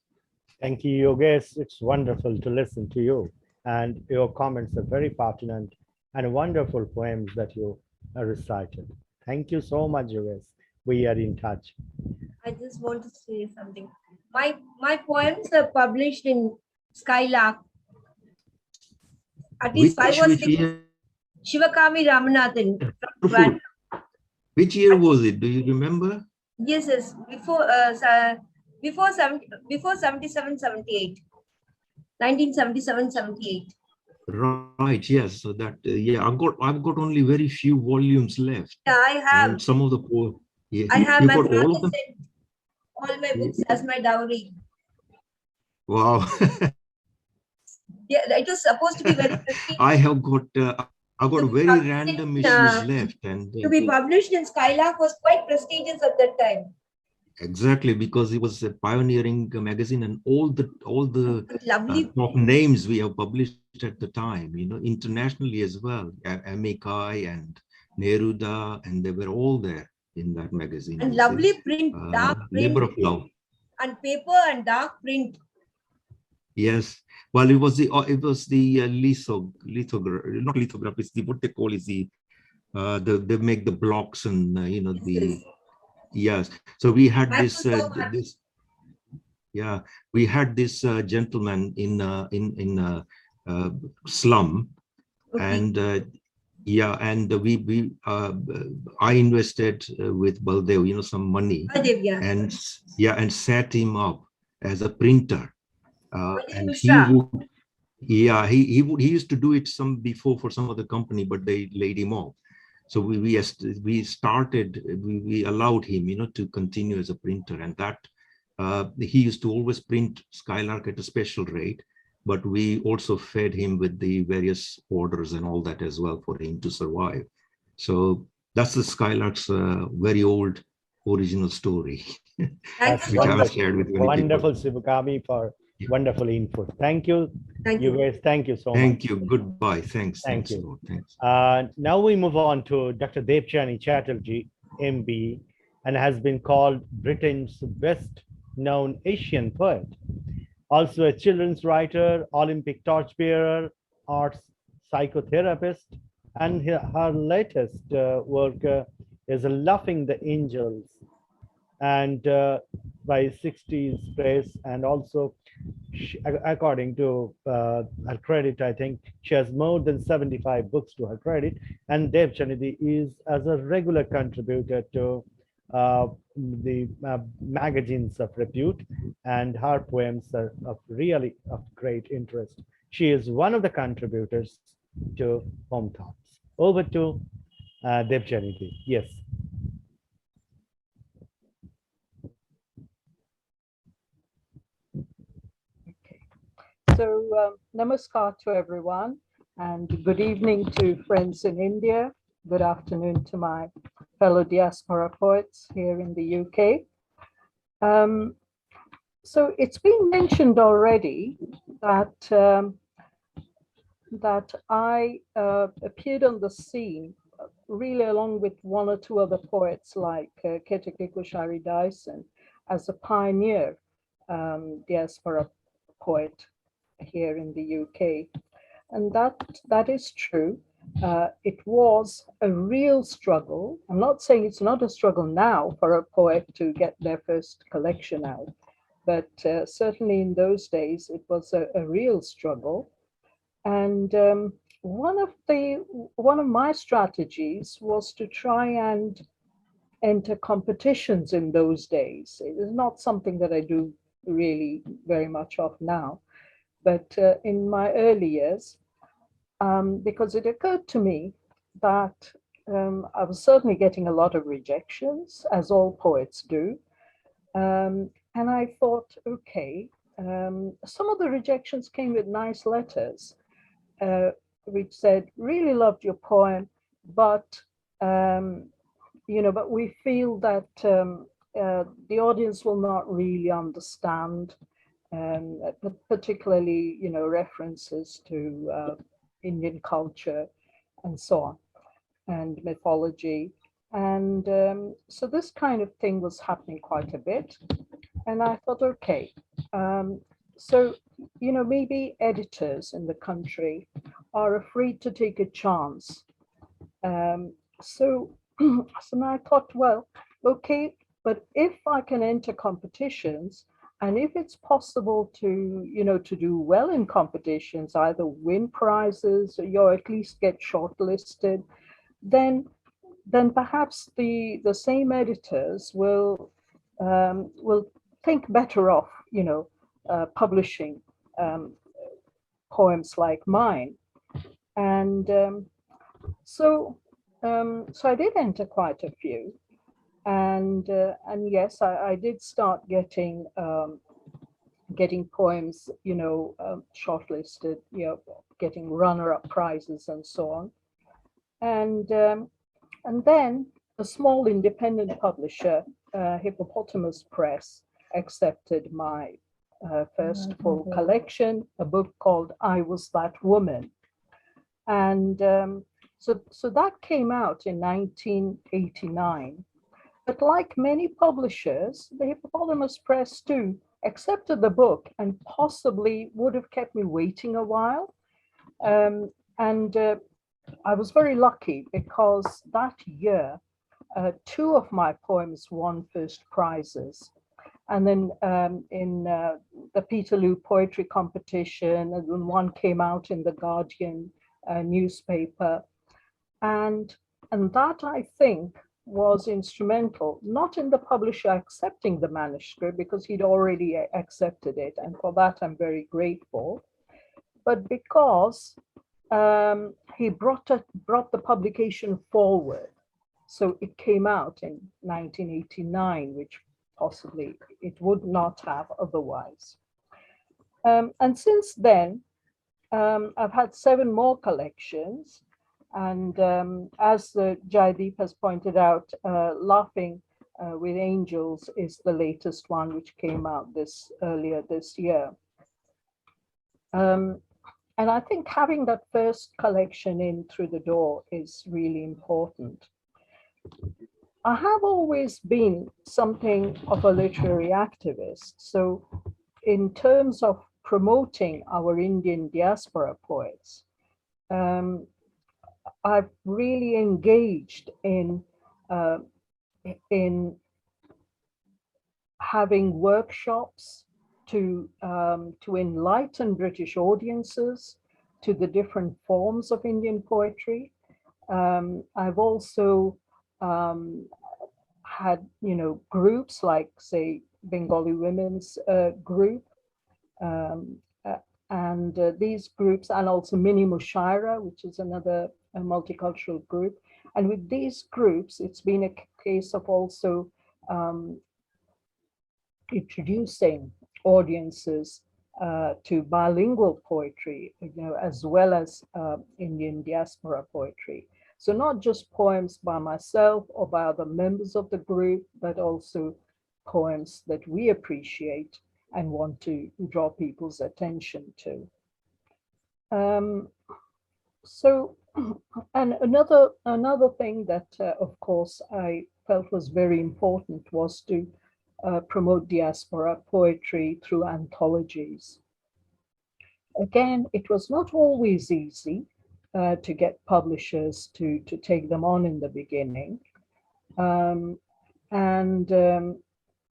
Thank you, Yogesh. It's wonderful to listen to you. And your comments are very pertinent and wonderful poems that you recited. Thank you so much, Yogesh. We are in touch. I just want to say something. My poems are published in Skylark. At least 5 or 6. Shivakami Ramanathan. Which year was it? Do you remember? Yes, before 77, 78. 1977, 78. Right, yes. So that yeah, I've got only very few volumes left. Yeah, I have. And some of the poor, yeah, I have. you My got all father of them? sent all my books as my dowry. Wow. Yeah, it was supposed to be very prestigious. I've got To be very published random in, issues left, and to be published in Skylark was quite prestigious at that time. exactly, because it was a pioneering magazine, and all the Lovely top print. names we have published at the time, internationally as well, Amikai and Neruda, and they were all there in that magazine. And You see, lovely print, dark print, labor of love. and paper and dark print. Yes. Well, it was the not lithograph. It's the what they call is they make the blocks, and Yes, yes. yes. So we had Microsoft. this yeah, we had this gentleman in slum, Okay. and yeah, and we I invested with Baldev, some money, Adevya. and yeah, and set him up as a printer, Ajay and he Mishra. would. Yeah, he used to do it some before for some other company, but they laid him off. So we allowed him, to continue as a printer, and that he used to always print Skylark at a special rate, but we also fed him with the various orders and all that as well for him to survive. So that's the Skylark's very old original story, Thank which you. I have shared with many Wonderful, people. Sivakami, for wonderful input. Thank you. Thank You you. guys, thank you so much. Thank you. Goodbye. Thanks. Thank Thanks a you. lot. Thanks. Now we move on to Dr. Debchani Chatterjee, MB, and has been called Britain's best known Asian poet. Also a children's writer, Olympic torchbearer, arts psychotherapist, and her latest work is Laughing the Angels, and by 60s Press, and also according to her credit, I think she has more than 75 books to her credit. And Dev Chanidhi is as a regular contributor to the magazines of repute, and her poems are really of great interest. She is one of the contributors to Home Thoughts. Over to Dev Chanidhi. Yes. So, namaskar to everyone, and good evening to friends in India. Good afternoon to my fellow diaspora poets here in the UK. So it's been mentioned already that that I appeared on the scene really along with one or two other poets like Keteke Kushari Dyson as a pioneer diaspora poet here in the UK. And that is true. It was a real struggle. I'm not saying it's not a struggle now for a poet to get their first collection out, but certainly in those days, it was a real struggle. And one of my strategies was to try and enter competitions in those days. It is not something that I do really very much of now, but in my early years, because it occurred to me that I was certainly getting a lot of rejections, as all poets do. And I thought, okay, some of the rejections came with nice letters, which said, really loved your poem, but but we feel that the audience will not really understand, particularly, references to Indian culture and so on, and mythology. And so this kind of thing was happening quite a bit. And I thought, okay, so, maybe editors in the country are afraid to take a chance. So I thought, well, okay, but if I can enter competitions, and if it's possible to do well in competitions, either win prizes or at least get shortlisted, then perhaps the same editors will think better of publishing poems like mine. And so I did enter quite a few, and yes, I did start getting poems, shortlisted, getting runner-up prizes and so on. And then a small independent publisher, Hippopotamus Press, accepted my first full collection, a book called I Was That Woman. And so that came out in 1989. But like many publishers, the Hippopotamus Press too accepted the book and possibly would have kept me waiting a while. I was very lucky because that year, two of my poems won first prizes. And then in the Peterloo Poetry Competition, and then one came out in the Guardian newspaper. And that, I think, was instrumental, not in the publisher accepting the manuscript, because he'd already accepted it, and for that I'm very grateful, but because he brought the publication forward. So it came out in 1989, which possibly it would not have otherwise. And since then, I've had 7 more collections. And as Jaideep has pointed out, Laughing with Angels is the latest one, which came out earlier this year. And I think having that first collection in through the door is really important. I have always been something of a literary activist. So in terms of promoting our Indian diaspora poets, I've really engaged in having workshops to enlighten British audiences to the different forms of Indian poetry. I've also had, groups like, say, Bengali Women's Group, and these groups, and also Mini Mushaira, which is another multicultural group. And with these groups, it's been a case of also introducing audiences to bilingual poetry, as well as Indian diaspora poetry. So not just poems by myself or by other members of the group, but also poems that we appreciate and want to draw people's attention to. And another thing that, of course, I felt was very important was to promote diaspora poetry through anthologies. Again, it was not always easy to get publishers to take them on in the beginning.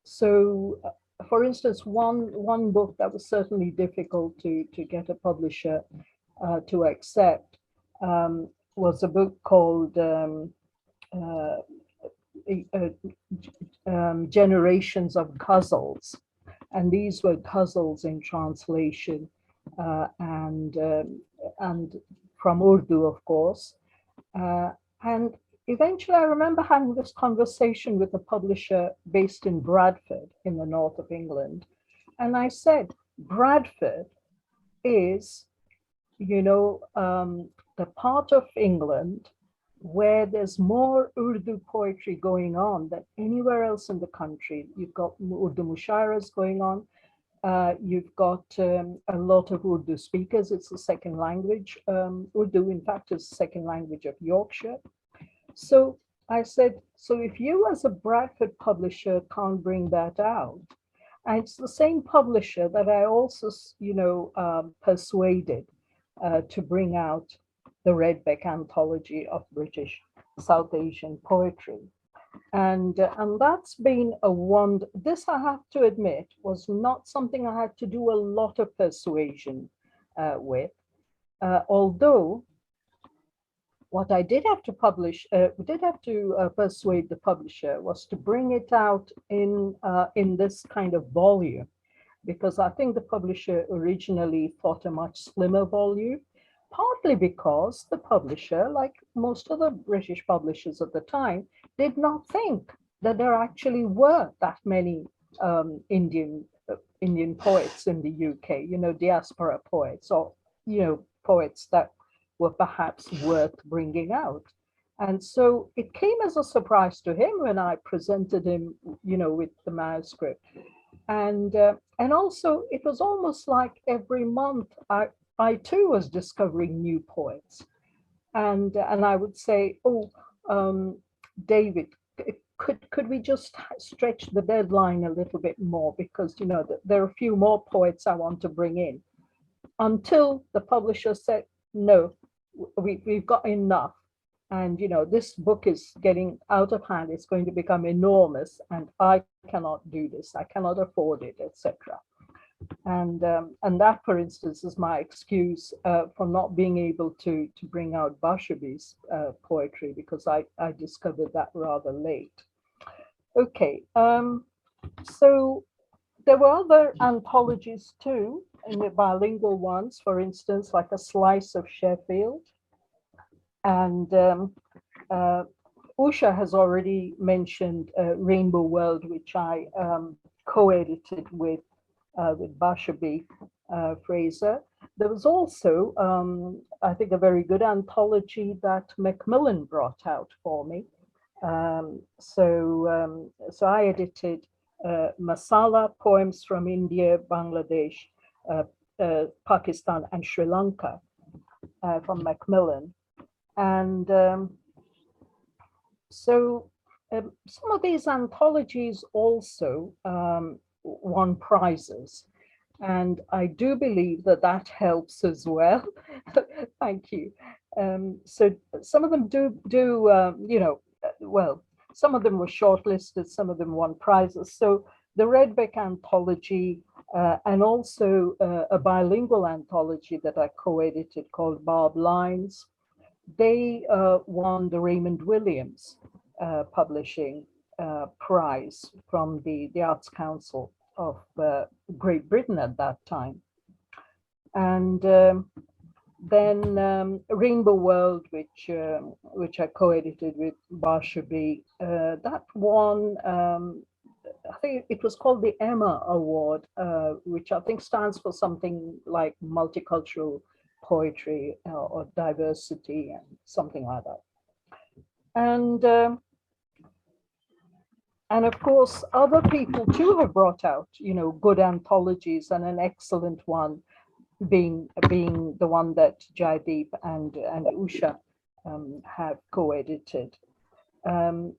So, for instance, one book that was certainly difficult to get a publisher to accept was a book called Generations of Ghazals. And these were ghazals in translation and from Urdu, of course. And eventually I remember having this conversation with a publisher based in Bradford in the north of England. And I said, Bradford is, the part of England where there's more Urdu poetry going on than anywhere else in the country. You've got Urdu Mushairas going on. You've got a lot of Urdu speakers. It's the second language. Urdu, in fact, is the second language of Yorkshire. So I said, so if you as a Bradford publisher can't bring that out, and it's the same publisher that I also, persuaded to bring out the Redbeck Anthology of British South Asian Poetry. And that's been a wonder. This, I have to admit, was not something I had to do a lot of persuasion with, although what I did have to persuade the publisher was to bring it out in this kind of volume, because I think the publisher originally thought a much slimmer volume. partly because the publisher, like most of the British publishers at the time, did not think that there actually were that many Indian poets in the UK, diaspora poets, or, poets that were perhaps worth bringing out. And so it came as a surprise to him when I presented him, with the manuscript. And also it was almost like every month I too was discovering new poets. And I would say, oh, David, could we just stretch the deadline a little bit more, because there are a few more poets I want to bring in, until the publisher said, no, we've got enough, and this book is getting out of hand, it's going to become enormous, and I cannot do this, I cannot afford it, etc. And that, for instance, is my excuse for not being able to bring out Bashabi's poetry, because I discovered that rather late. Okay, so there were other anthologies too, in the bilingual ones, for instance, like A Slice of Sheffield. And Usha has already mentioned Rainbow World, which I co-edited with Bashabi Fraser. There was also, I think, a very good anthology that Macmillan brought out for me. So I edited Masala, Poems from India, Bangladesh, Pakistan, and Sri Lanka from Macmillan. And so some of these anthologies also won prizes. And I do believe that helps as well. Thank you. So some of them well, some of them were shortlisted, some of them won prizes. So the Redbeck anthology and also a bilingual anthology that I co-edited called Barb Lines, they won the Raymond Williams Publishing Prize from the Arts Council of Great Britain at that time. And then Rainbow World, which I co-edited with Bashabi, that won, I think it was called the Emma Award, which I think stands for something like multicultural poetry or diversity and something like that. And of course, other people too have brought out, good anthologies, and an excellent one being the one that Jaideep and Usha have co-edited. And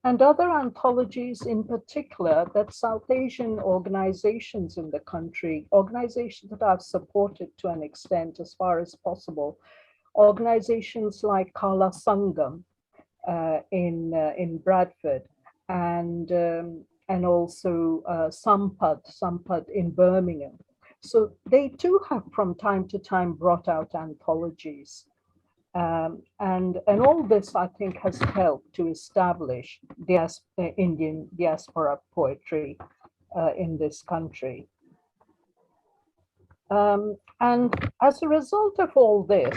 other anthologies in particular that South Asian organizations in the country, organizations that I've supported to an extent as far as possible, organizations like Kala Sangam in Bradford, and also Sampad in Birmingham. So they too have from time to time brought out anthologies. And all this, I think, has helped to establish Indian diaspora poetry in this country. And as a result of all this,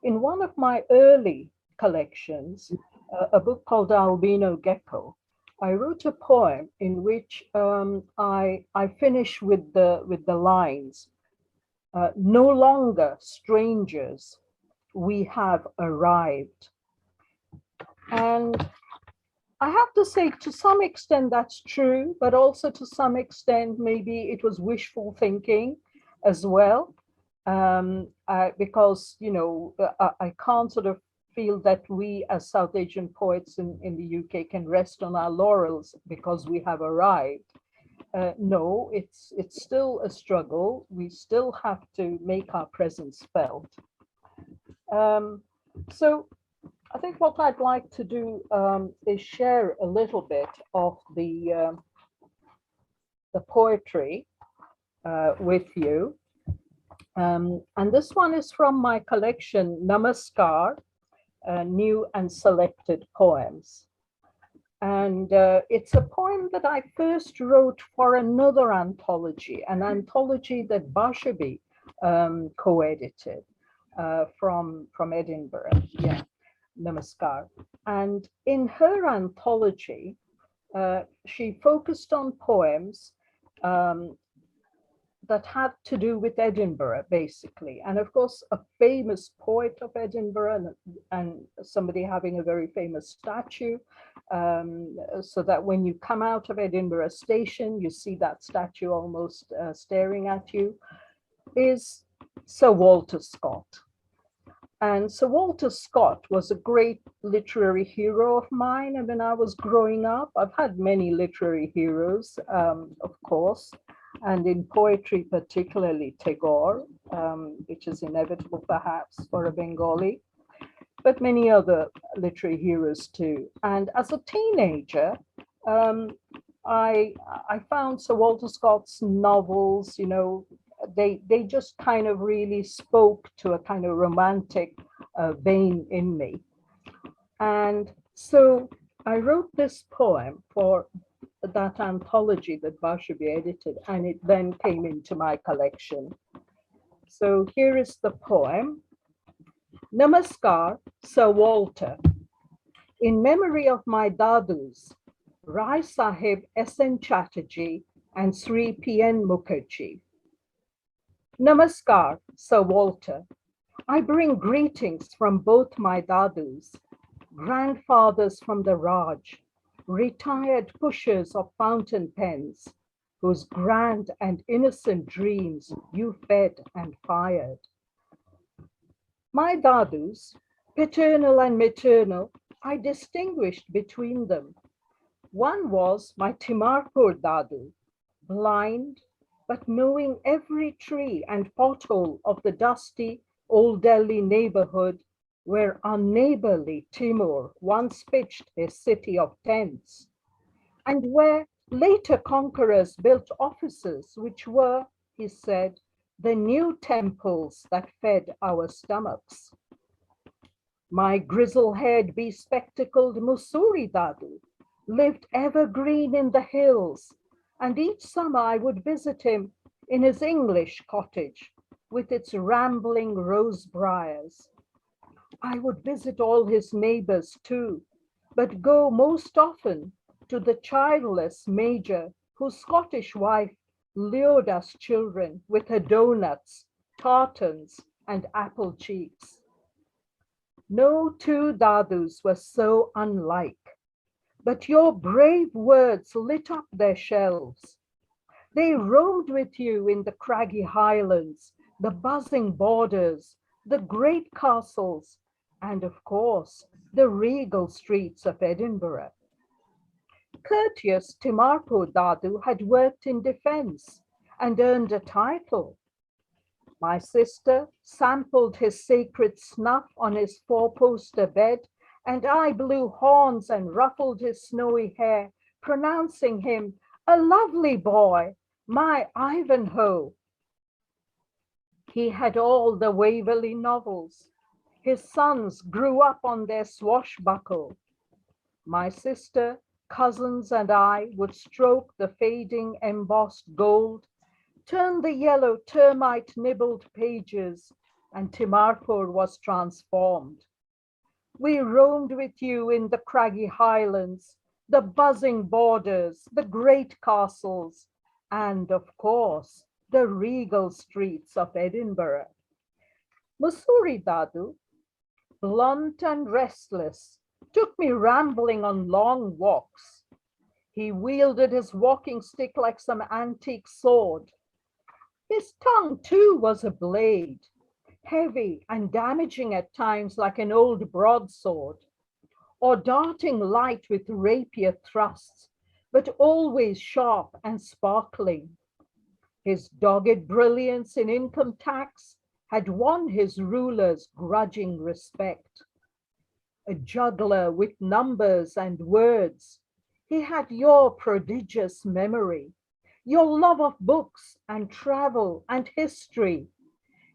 in one of my early collections, a book called Albino Gecko, I wrote a poem in which I finish with the lines, "No longer strangers, we have arrived." And I have to say, to some extent that's true, but also to some extent maybe it was wishful thinking as well, because I can't sort of feel that we as South Asian poets in the UK can rest on our laurels because we have arrived. No, it's still a struggle. We still have to make our presence felt. So I think what I'd like to do is share a little bit of the poetry with you. And this one is from my collection, Namaskar, New and Selected Poems. And it's a poem that I first wrote for another anthology, an anthology that Bashabi co-edited. from Edinburgh. Yeah, Namaskar. And in her anthology, she focused on poems that had to do with Edinburgh, basically. And of course, a famous poet of Edinburgh and somebody having a very famous statue, so that when you come out of Edinburgh station, you see that statue almost staring at you, is Sir Walter Scott. And Sir Walter Scott was a great literary hero of mine. And when I was growing up, I've had many literary heroes, of course, and in poetry, particularly Tagore, which is inevitable perhaps for a Bengali, but many other literary heroes too. And as a teenager, I found Sir Walter Scott's novels, you know, they just kind of really spoke to a kind of romantic vein in me. And so I wrote this poem for that anthology that Varshavi edited, and it then came into my collection. So here is the poem. Namaskar, Sir Walter. In memory of my dadus, Rai Sahib S.N. Chatterjee and Sri P.N. Mukherjee. Namaskar, Sir Walter. I bring greetings from both my dadus, grandfathers from the Raj, retired pushers of fountain pens, whose grand and innocent dreams you fed and fired. My dadus, paternal and maternal, I distinguished between them. One was my Timarpur Dadu, blind, but knowing every tree and pothole of the dusty Old Delhi neighborhood where our neighborly Timur once pitched his city of tents, and where later conquerors built offices which were, he said, the new temples that fed our stomachs. My grizzle-haired, bespectacled Mussoorie Dadu lived evergreen in the hills, and each summer I would visit him in his English cottage with its rambling rose briars. I would visit all his neighbors too, but go most often to the childless major whose Scottish wife lured us children with her donuts, tartans, and apple cheeks. No two dadus were so unlike, but your brave words lit up their shelves. They roamed with you in the craggy highlands, the buzzing borders, the great castles, and of course, the regal streets of Edinburgh. Courteous Timarpur Dadu had worked in defense and earned a title. My sister sampled his sacred snuff on his four-poster bed, and I blew horns and ruffled his snowy hair, pronouncing him a lovely boy, my Ivanhoe. He had all the Waverley novels. His sons grew up on their swashbuckle. My sister, cousins, and I would stroke the fading embossed gold, turn the yellow termite-nibbled pages, and Timarpur was transformed. We roamed with you in the craggy highlands, the buzzing borders, the great castles, and of course, the regal streets of Edinburgh. Mussoorie Dadu, blunt and restless, took me rambling on long walks. He wielded his walking stick like some antique sword. His tongue too was a blade, heavy and damaging at times like an old broadsword, or darting light with rapier thrusts, but always sharp and sparkling. His dogged brilliance in income tax had won his rulers grudging respect. A juggler with numbers and words, he had your prodigious memory, your love of books and travel and history.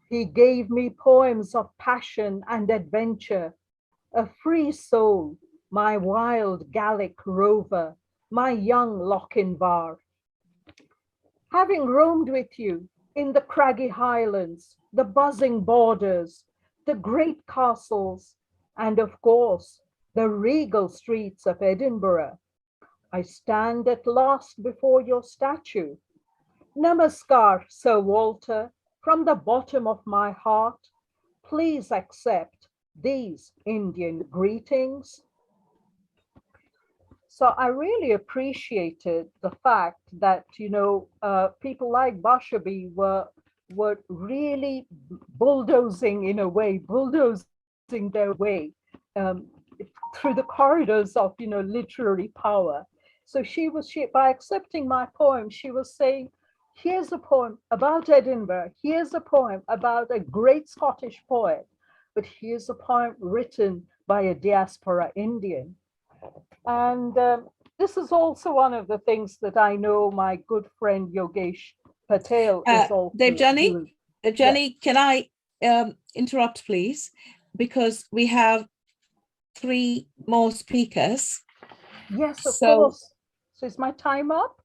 He gave me poems of passion and adventure, a free soul, my wild Gallic rover, my young Lochinvar. Having roamed with you in the craggy highlands, the buzzing borders, the great castles, and of course, the regal streets of Edinburgh. I stand at last before your statue. Namaskar, Sir Walter, from the bottom of my heart. Please accept these Indian greetings. So I really appreciated the fact that, people like Bashabi were really bulldozing their way through the corridors of, literary power. So by accepting my poem, she was saying, here's a poem about Edinburgh, here's a poem about a great Scottish poet, but here's a poem written by a diaspora Indian. And this is also one of the things that I know my good friend Yogesh Patel is also Debjani, yes. Can I interrupt, please? Because we have 3 more speakers. Yes, of course. So is my time up?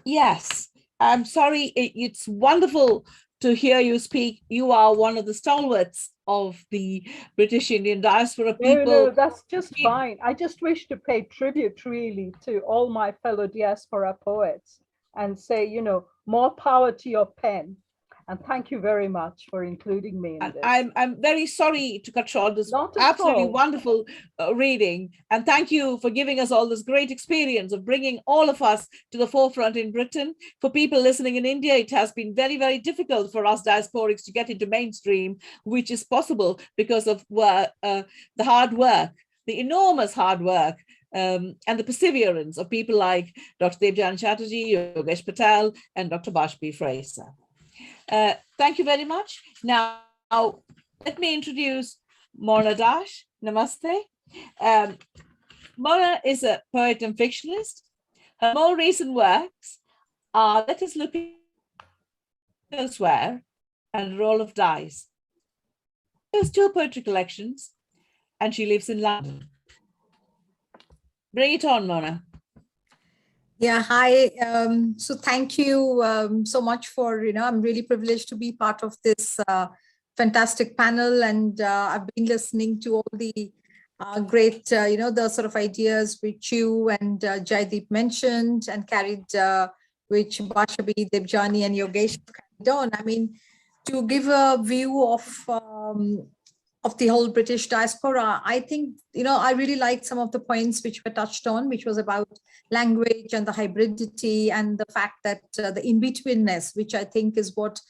Yes. I'm sorry. It's wonderful to hear you speak. You are one of the stalwarts of the British Indian diaspora people. No, that's just fine. I just wish to pay tribute really to all my fellow diaspora poets and say, more power to your pen. And thank you very much for including me in this. I'm very sorry to cut short this Not at absolutely all. wonderful reading. And thank you for giving us all this great experience of bringing all of us to the forefront in Britain. For people listening in India, it has been very, very difficult for us diasporics to get into mainstream, which is possible because of the hard work, the enormous hard work, and the perseverance of people like Dr. Debjani Chatterjee, Yogesh Patel, and Dr. Bashbi Fraser. Thank you very much. Now, let me introduce Mona Dash. Namaste. Mona is a poet and fictionist. Her more recent works are Let Us Look Elsewhere and Roll of Dice. She has 2 poetry collections and she lives in London. Bring it on, Mona. Yeah, hi. So thank you so much for, I'm really privileged to be part of this fantastic panel. And I've been listening to all the great, the sort of ideas which you and Jaideep mentioned and carried, which Bashabi, Debjani and Yogesh carried on. I mean, to give a view of the whole British diaspora, I think, I really liked some of the points which were touched on, which was about language and the hybridity and the fact that the in-betweenness, which I think is what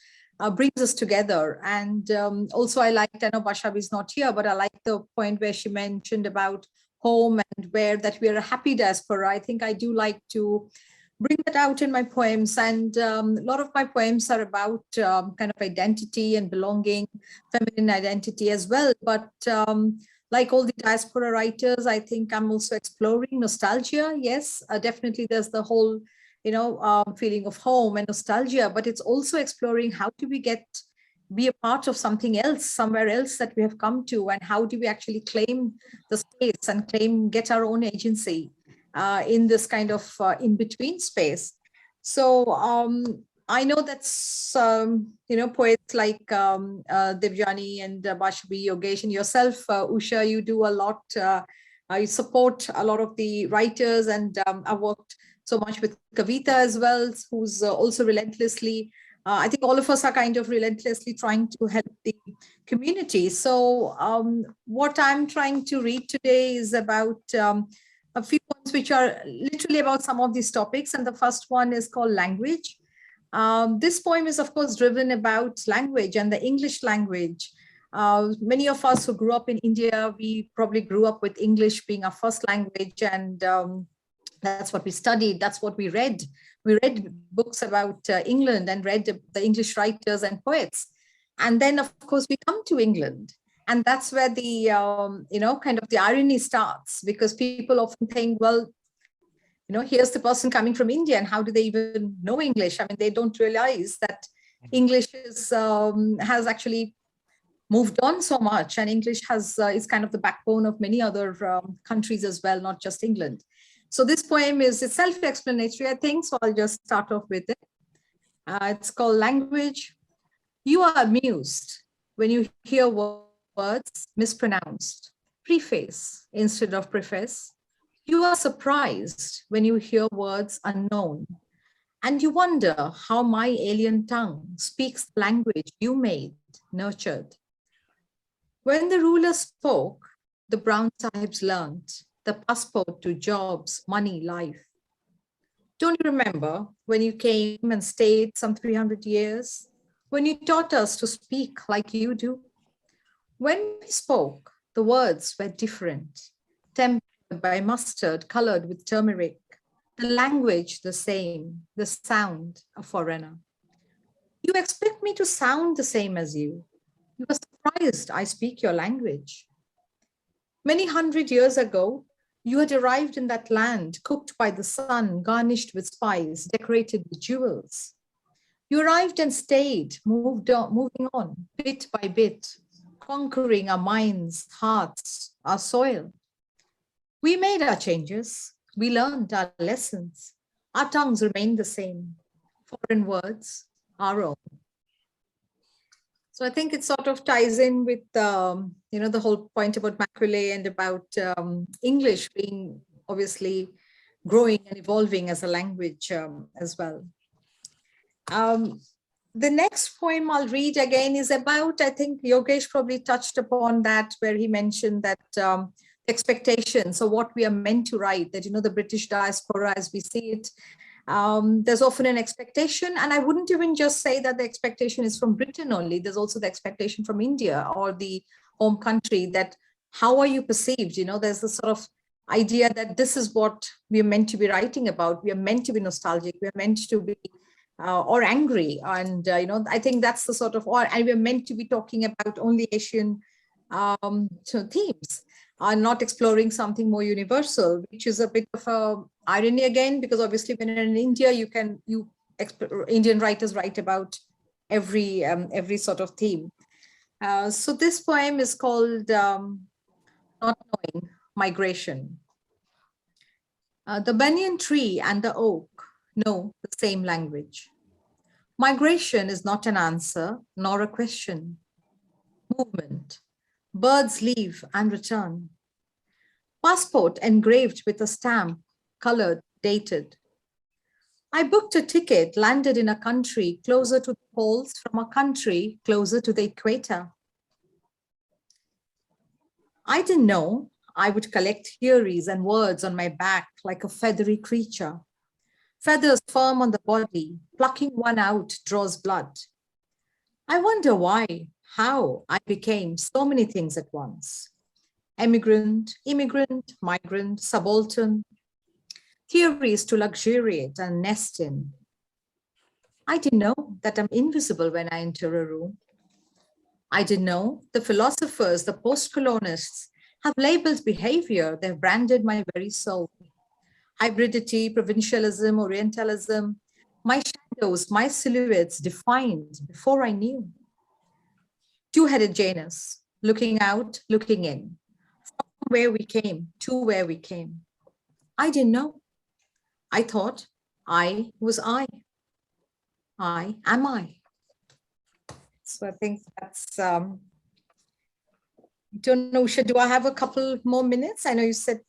brings us together. And also I liked, I know Bashabi is not here, but I like the point where she mentioned about home and where that we are a happy diaspora. I think I do like to bring that out in my poems, and a lot of my poems are about kind of identity and belonging, feminine identity as well. But like all the diaspora writers, I think I'm also exploring nostalgia. Yes, definitely there's the whole, feeling of home and nostalgia, but it's also exploring how do we be a part of something else, somewhere else that we have come to, and how do we actually claim the space and get our own agency in this kind of in-between space. So I know that's, poets like Debjani and Bashabi, Yogesh, and yourself, Usha, you do a lot, you support a lot of the writers, and I've worked so much with Kavita as well, who's also relentlessly, I think all of us are kind of relentlessly trying to help the community. So what I'm trying to read today is about a few poems which are literally about some of these topics. And the first one is called Language. This poem is, of course, driven about language and the English language. Many of us who grew up in India, we probably grew up with English being our first language, and that's what we studied, that's what we read. We read books about England and read the English writers and poets. And then, of course, we come to England. And that's where the, kind of the irony starts, because people often think, well, here's the person coming from India, and how do they even know English? I mean, they don't realize that English has actually moved on so much, and English is kind of the backbone of many other countries as well, not just England. So this poem is self-explanatory, I think, so I'll just start off with it. It's called Language. You are amused when you hear words mispronounced, preface instead of preface. You are surprised when you hear words unknown, and you wonder how my alien tongue speaks the language you made, nurtured. When the ruler spoke, the brown sahibs learnt the passport to jobs, money, life. Don't you remember when you came and stayed some 300 years? When you taught us to speak like you do? When we spoke, the words were different, tempered by mustard, colored with turmeric. The language the same, the sound a foreigner. You expect me to sound the same as you. You are surprised I speak your language. Many hundred years ago, you had arrived in that land, cooked by the sun, garnished with spice, decorated with jewels. You arrived and stayed, moving on, bit by bit, conquering our minds, hearts, our soil. We made our changes. We learned our lessons. Our tongues remained the same. Foreign words, our own. So I think it sort of ties in with, the whole point about maculae and about English being obviously growing and evolving as a language as well. The next poem I'll read again is about, I think Yogesh probably touched upon that, where he mentioned that expectations, so what we are meant to write, that, the British diaspora as we see it, there's often an expectation, and I wouldn't even just say that the expectation is from Britain only. There's also the expectation from India or the home country, that how are you perceived? There's this sort of idea that this is what we are meant to be writing about. We are meant to be nostalgic. We are meant to be or angry, and I think that's the sort of, and we're meant to be talking about only Asian themes. Are not exploring something more universal, which is a bit of a irony again, because obviously when you're in India, Indian writers write about every sort of theme. So this poem is called Not Knowing Migration. The banyan tree and the oak know the same language. Migration is not an answer nor a question. Movement. Birds leave and return. Passport engraved with a stamp, colored, dated. I booked a ticket, landed in a country closer to the poles from a country closer to the equator. I didn't know I would collect theories and words on my back like a feathery creature. Feathers firm on the body, plucking one out draws blood. I wonder why, how I became so many things at once. Emigrant, immigrant, migrant, subaltern. Theories to luxuriate and nest in. I didn't know that I'm invisible when I enter a room. I didn't know the philosophers, the post-colonists have labeled behavior, they've branded my very soul. Hybridity, provincialism, orientalism, my shadows, my silhouettes defined before I knew. Two-headed Janus, looking out, looking in, from where we came to where we came. I didn't know. I thought I was I. I am I. So I think that's, don't know, Usha, do I have a couple more minutes? I know you said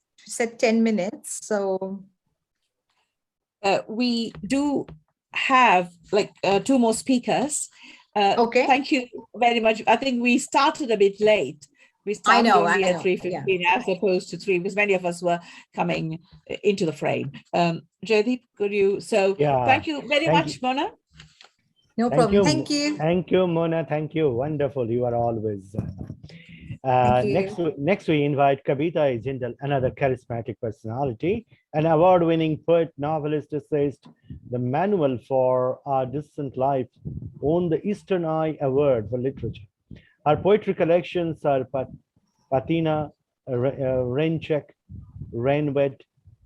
10 minutes, so. We do have like 2 more speakers. Okay. Thank you very much. I think we started a bit late. We started only at 3:15 as opposed to 3, because many of us were coming into the frame. Jaideep, could you? So thank you very much, Mona. No problem. Thank you. Thank you, Mona. Thank you. Wonderful. You are always. Next, we invite Kavita Jindal, another charismatic personality, an award-winning poet, novelist, essayist, the manual for our distant life, won the Eastern Eye Award for Literature. Our poetry collections are Patina, Raincheck, Rainwed,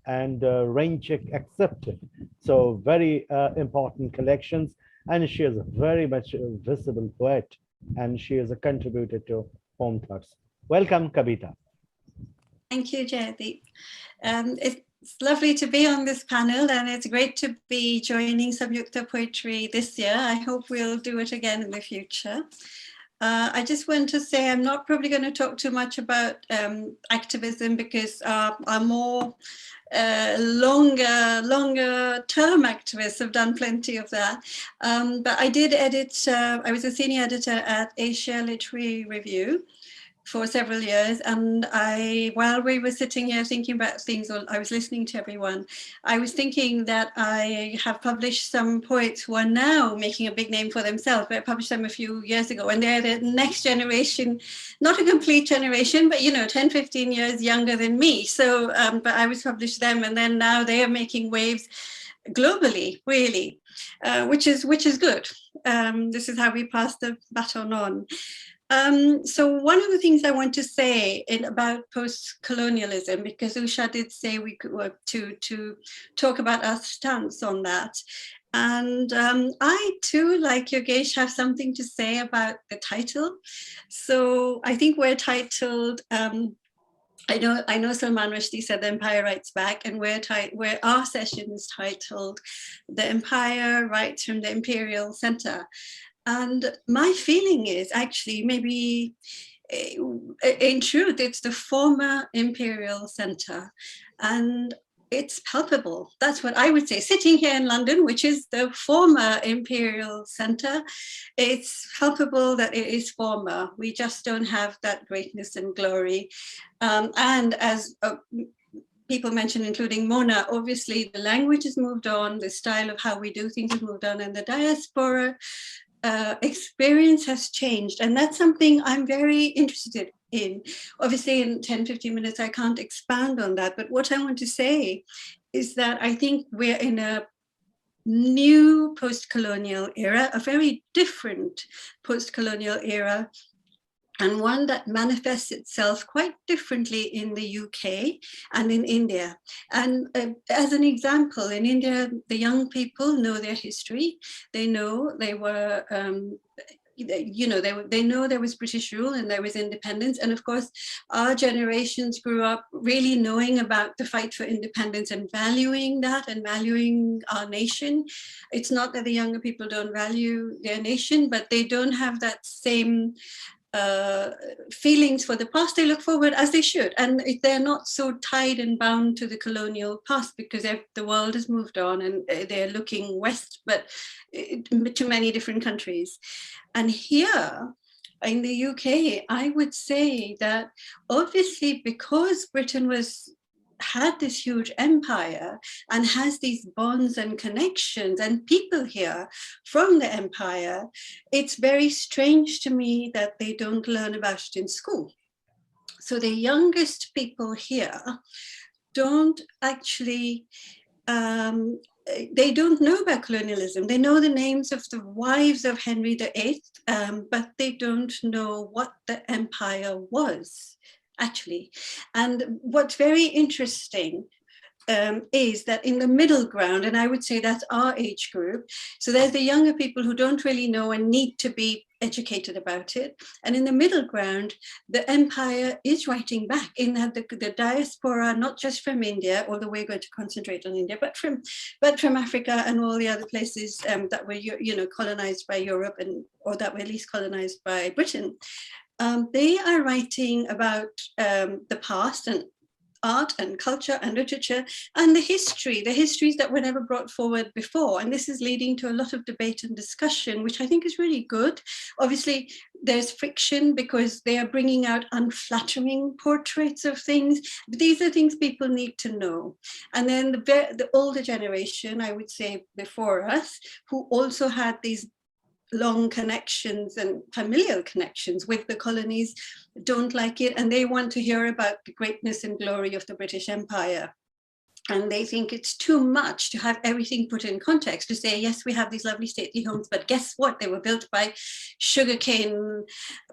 and Raincheck Accepted. So very important collections. And she is a very much visible poet, and she is a contributor to Home Thoughts. Welcome, Kavita. Thank you, Jaideep. It's lovely to be on this panel, and it's great to be joining Samyukta Poetry this year. I hope we'll do it again in the future. I just want to say I'm not probably going to talk too much about activism, because our more longer term activists have done plenty of that. But I did edit, I was a senior editor at Asia Literary Review for several years, and while we were sitting here thinking about things, or I was listening to everyone, I was thinking that I have published some poets who are now making a big name for themselves, but I published them a few years ago, and they're the next generation, not a complete generation, but 10, 15 years younger than me. So, but I was published them, and then now they are making waves globally, really, which is good. This is how we pass the baton on. So one of the things I want to say about post-colonialism, because Usha did say we could work to talk about our stance on that. And I too, like Yogesh, have something to say about the title. So I think we're titled, I know Salman Rushdie said The Empire Writes Back, and where our session is titled The Empire Writes from the Imperial Center. And my feeling is actually, maybe in truth, it's the former imperial center, and it's palpable. That's what I would say. Sitting here in London, which is the former imperial center, it's palpable that it is former. We just don't have that greatness and glory. And as people mentioned, including Mona, obviously the language has moved on, the style of how we do things has moved on, and the diaspora experience has changed. And that's something I'm very interested in. Obviously in 10, 15 minutes, I can't expand on that. But what I want to say is that I think we're in a new post-colonial era, a very different post-colonial era, and one that manifests itself quite differently in the UK and in India. And as an example, in India, the young people know their history. They know they were, they know there was British rule and there was independence. And of course, our generations grew up really knowing about the fight for independence and valuing that and valuing our nation. It's not that the younger people don't value their nation, but they don't have that same feelings for the past. They look forward, as they should, and they're not so tied and bound to the colonial past, because the world has moved on and they're looking west, but to many different countries. And here in the UK, I would say that obviously because Britain had this huge empire and has these bonds and connections and people here from the empire, it's very strange to me that they don't learn about it in school. So the youngest people here don't actually, they don't know about colonialism. They know the names of the wives of Henry VIII, but they don't know what the empire was, actually. And what's very interesting is that in the middle ground, and I would say that's our age group, so there's the younger people who don't really know and need to be educated about it. And in the middle ground, the empire is writing back, in that the diaspora, not just from India, although we're going to concentrate on India, but from Africa and all the other places that were colonized by Europe, or that were at least colonized by Britain. They are writing about the past and art and culture and literature and the histories that were never brought forward before. And this is leading to a lot of debate and discussion, which I think is really good. Obviously, there's friction because they are bringing out unflattering portraits of things. But these are things people need to know. And then the older generation, I would say before us, who also had these long connections and familial connections with the colonies, don't like it, and they want to hear about the greatness and glory of the British Empire. And they think it's too much to have everything put in context, to say, yes, we have these lovely stately homes, but guess what? They were built by sugarcane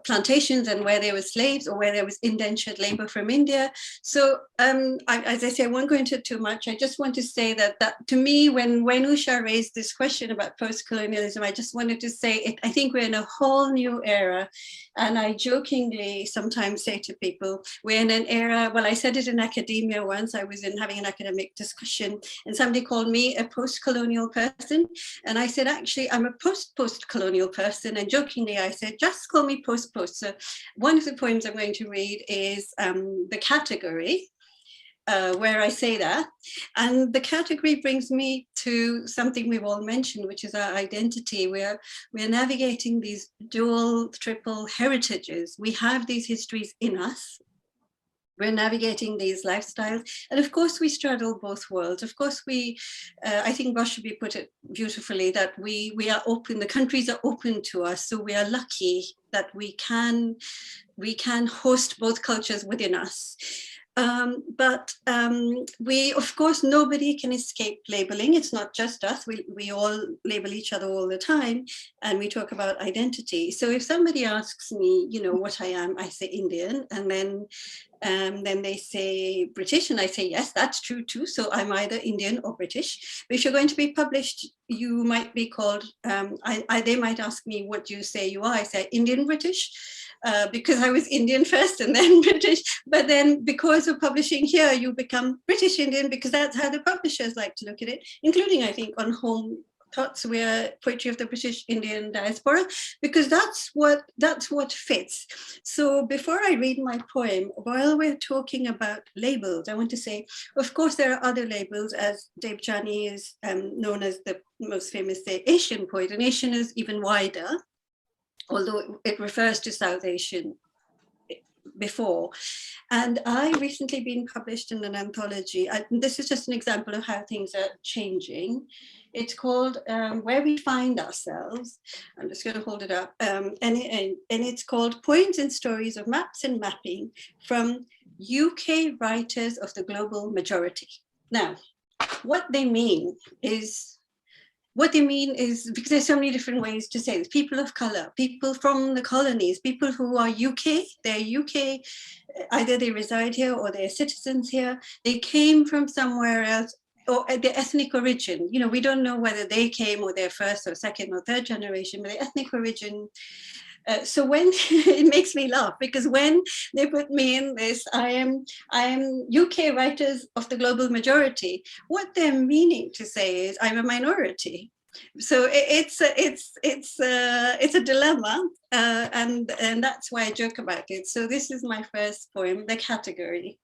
plantations and where there were slaves or where there was indentured labor from India. So as I say, I won't go into it too much. I just want to say that to me, when Usha raised this question about post-colonialism, I just wanted to say, I think we're in a whole new era And I jokingly sometimes say to people, we're in an era, well, I said it in academia once, I was having an academic discussion, and somebody called me a post-colonial person. And I said, actually, I'm a post-colonial person. And jokingly, I said, just call me post-post. So one of the poems I'm going to read is The Category, where I say that. And the category brings me to something we've all mentioned, which is our identity. We're navigating these dual, triple heritages. We have these histories in us. We're navigating these lifestyles. And of course, we straddle both worlds. Of course, I think Boshabi put it beautifully, that we are open, the countries are open to us. So we are lucky that we can host both cultures within us. But we, of course, nobody can escape labeling. It's not just us. We all label each other all the time, and we talk about identity. So if somebody asks me, what I am, I say Indian, and then they say British, and I say, yes, that's true too. So I'm either Indian or British. But if you're going to be published, you might be called, they might ask me, what do you say you are? I say Indian British. Because I was Indian first and then British, but then because of publishing here, you become British Indian, because that's how the publishers like to look at it, including, I think, on Home Thoughts, we're Poetry of the British Indian Diaspora, because that's what fits. So before I read my poem, while we're talking about labels, I want to say, of course, there are other labels, as Debjani is known as the most famous Asian poet, and Asian is even wider, although it refers to South Asian before. And I recently been published in an anthology. This is just an example of how things are changing. It's called Where We Find Ourselves. I'm just going to hold it up. And it's called Poems and Stories of Maps and Mapping from UK Writers of the Global Majority. Now, what they mean is, because there's so many different ways to say this. People of color, people from the colonies, people who are UK, they're UK, either they reside here or they're citizens here. They came from somewhere else, or their ethnic origin. We don't know whether they came or they're first or second or third generation, but their ethnic origin. So when it makes me laugh, because when they put me in this, I am UK Writers of the Global Majority. What they're meaning to say is I'm a minority. So it's a dilemma, and that's why I joke about it. So this is my first poem, The Category.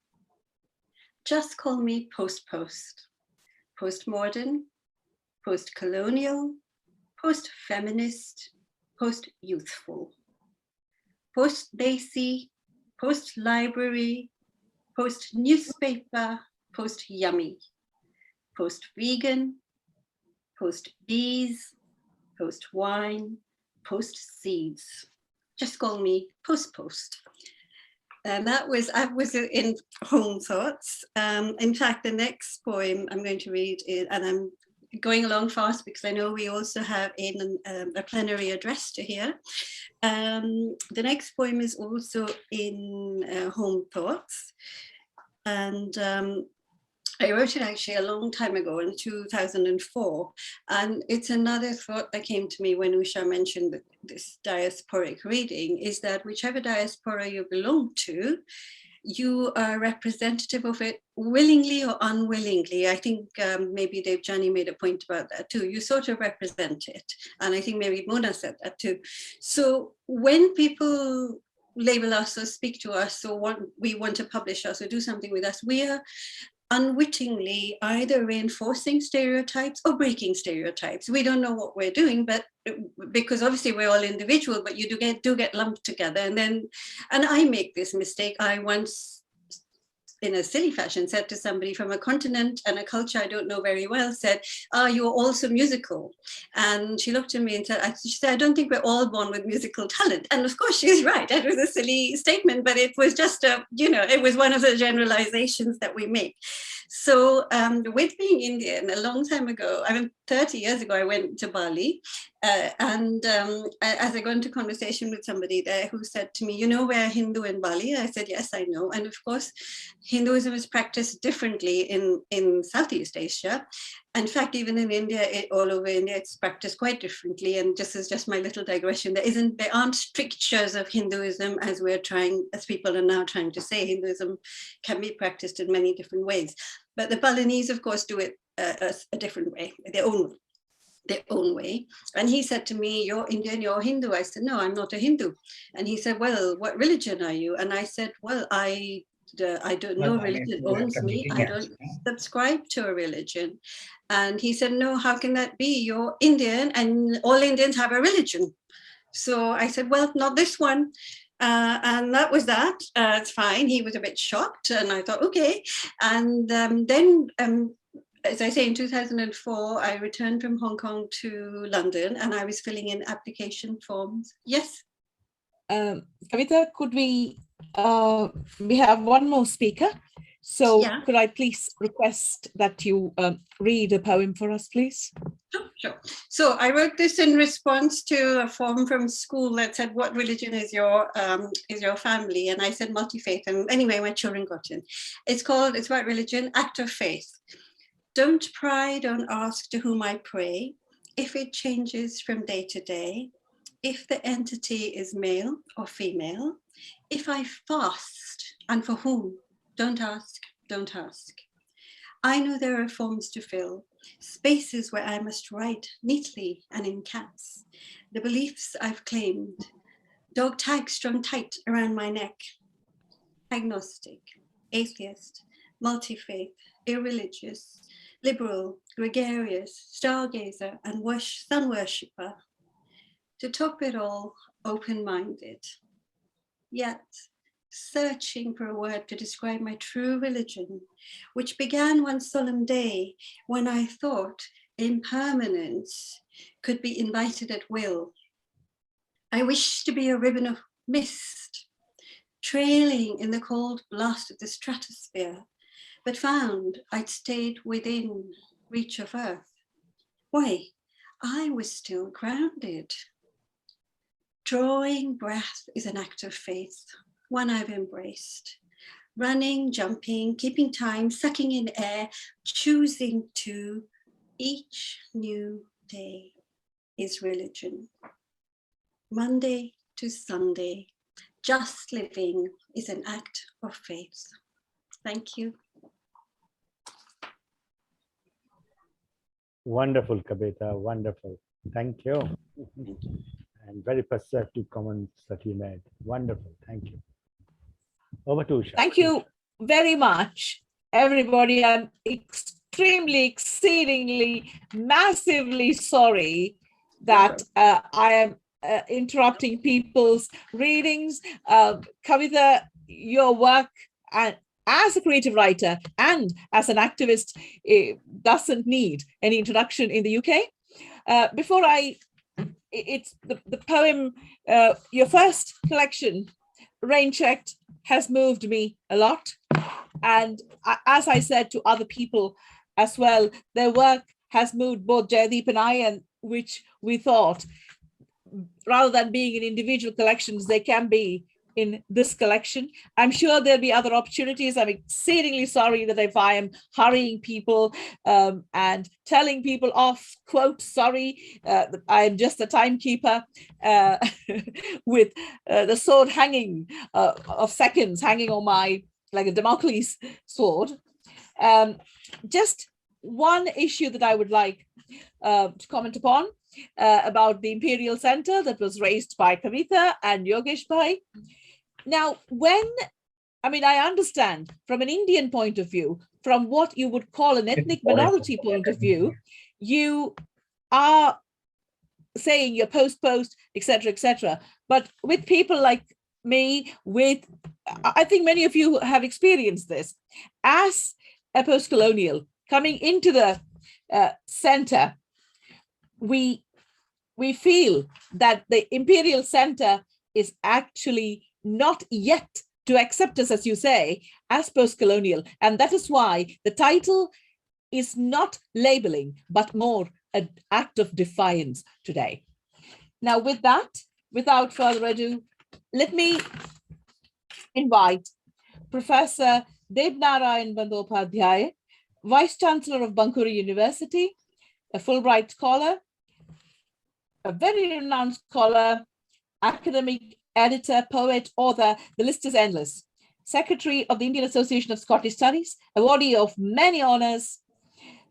Just call me post-post, postmodern, post-colonial, post-feminist, post-youthful, post-Basie, post-library, post-newspaper, post-yummy, post-vegan, post-bees, post-wine, post-seeds. Just call me post-post. And that was in Home Thoughts. In fact, the next poem I'm going to read is, and I'm going along fast because I know we also have a plenary address to hear. The next poem is also in Home Thoughts. And I wrote it actually a long time ago in 2004. And it's another thought that came to me when Usha mentioned this diasporic reading, is that whichever diaspora you belong to, you are representative of it willingly or unwillingly. I think maybe Debjani made a point about that too. You sort of represent it. And I think maybe Mona said that too. So when people label us or speak to us or we want to publish us or do something with us, we are unwittingly either reinforcing stereotypes or breaking stereotypes. We don't know what we're doing, but because obviously we're all individual, but you do get lumped together. And I make this mistake. I once, in a silly fashion, said to somebody from a continent and a culture I don't know very well, said, you're also musical. And she looked at me and said, I don't think we're all born with musical talent. And of course she's right. That was a silly statement, but it was just it was one of the generalizations that we make. So with being Indian, a long time ago, 30 years ago, I went to Bali, As I got into conversation with somebody there who said to me, you know, we're Hindu in Bali. I said, yes, I know. And of course, Hinduism is practiced differently in Southeast Asia. In fact, even in India, all over India, it's practiced quite differently. And just my little digression, there aren't strictures of Hinduism as people are now trying to say. Hinduism can be practiced in many different ways. But the Balinese, of course, do it a different way, their own way. And he said to me, you're Indian, you're Hindu. I said, no, I'm not a Hindu. And he said, well, what religion are you? And I said, well, I don't know, religion owns me. I don't subscribe to a religion. And he said, no, how can that be? You're Indian and all Indians have a religion. So I said, well, not this one. And that was that. It's fine. He was a bit shocked. And I thought, okay. And then, as I say, in 2004, I returned from Hong Kong to London and I was filling in application forms. Yes? Kavita, could we have one more speaker? So yeah. Could I please request that you read a poem for us, please? Sure. So I wrote this in response to a form from school that said, what religion is your family? And I said multi-faith. And anyway, my children got in. It's about religion, act of faith. Don't pry, don't ask to whom I pray, if it changes from day to day, if the entity is male or female, if I fast, and for whom, don't ask, don't ask. I know there are forms to fill, spaces where I must write neatly and in caps, the beliefs I've claimed, dog tags strung tight around my neck, agnostic, atheist, multi-faith, irreligious, liberal, gregarious, stargazer, and sun worshipper. To top it all, open-minded. Yet, searching for a word to describe my true religion, which began one solemn day when I thought impermanence could be invited at will. I wished to be a ribbon of mist, trailing in the cold blast of the stratosphere, but found I'd stayed within reach of earth. Why, I was still grounded. Drawing breath is an act of faith, one I've embraced. Running, jumping, keeping time, sucking in air, choosing to, each new day is religion. Monday to Sunday, just living is an act of faith. Thank you. Wonderful, Kavita, wonderful. Thank you. And very perceptive comments that you made. Wonderful, thank you. Over to Usha. Thank you very much, everybody. I'm extremely, exceedingly, massively sorry that I am interrupting people's readings. Kavita, your work as a creative writer and as an activist doesn't need any introduction in the UK. Before it's the poem, your first collection, Rain Checked, has moved me a lot. And as I said to other people as well, their work has moved both Jaideep and I, and which we thought, rather than being in individual collections, they can be in this collection. I'm sure there'll be other opportunities. I'm exceedingly sorry that if I am hurrying people and telling people off, quote, sorry, I am just a timekeeper with the sword hanging of seconds hanging on my, like a Damocles sword. Just one issue that I would like to comment upon about the Imperial Center that was raised by Kavita and Yogesh Bhai. Now, I understand from an Indian point of view, from what you would call an ethnic minority point of view, you are saying you're post, etc., etc. But with people like me, I think many of you have experienced this, as a post-colonial coming into the center, we feel that the Imperial Center is actually not yet to accept us, as you say, as post-colonial. And that is why the title is not labeling, but more an act of defiance today. Now, with that, without further ado, let me invite Professor Devnarayan Bandyopadhyay, Vice Chancellor of Bankuri University, a Fulbright scholar, a very renowned scholar, academic, editor, poet, author, the list is endless. Secretary of the Indian Association of Scottish Studies, awardee of many honors.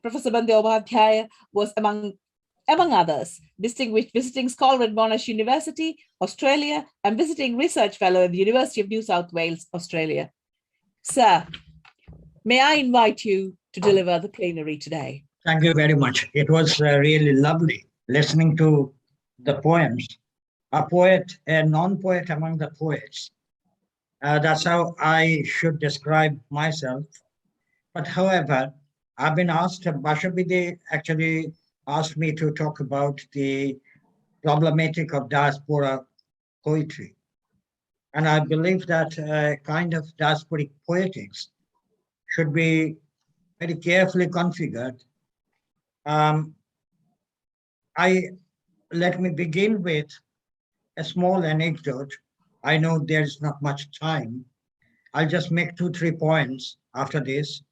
Professor Bandyopadhyay was among others, distinguished visiting scholar at Monash University, Australia, and visiting research fellow at the University of New South Wales, Australia. Sir, may I invite you to deliver the plenary today? Thank you very much. It was really lovely listening to the poems. A poet, a non-poet among the poets. That's how I should describe myself. But however, I've been asked, Bashabide actually asked me to talk about the problematic of diaspora poetry. And I believe that kind of diasporic poetics should be very carefully configured. Let me begin with a small anecdote. I know there's not much time. I'll just make 2-3 points after this.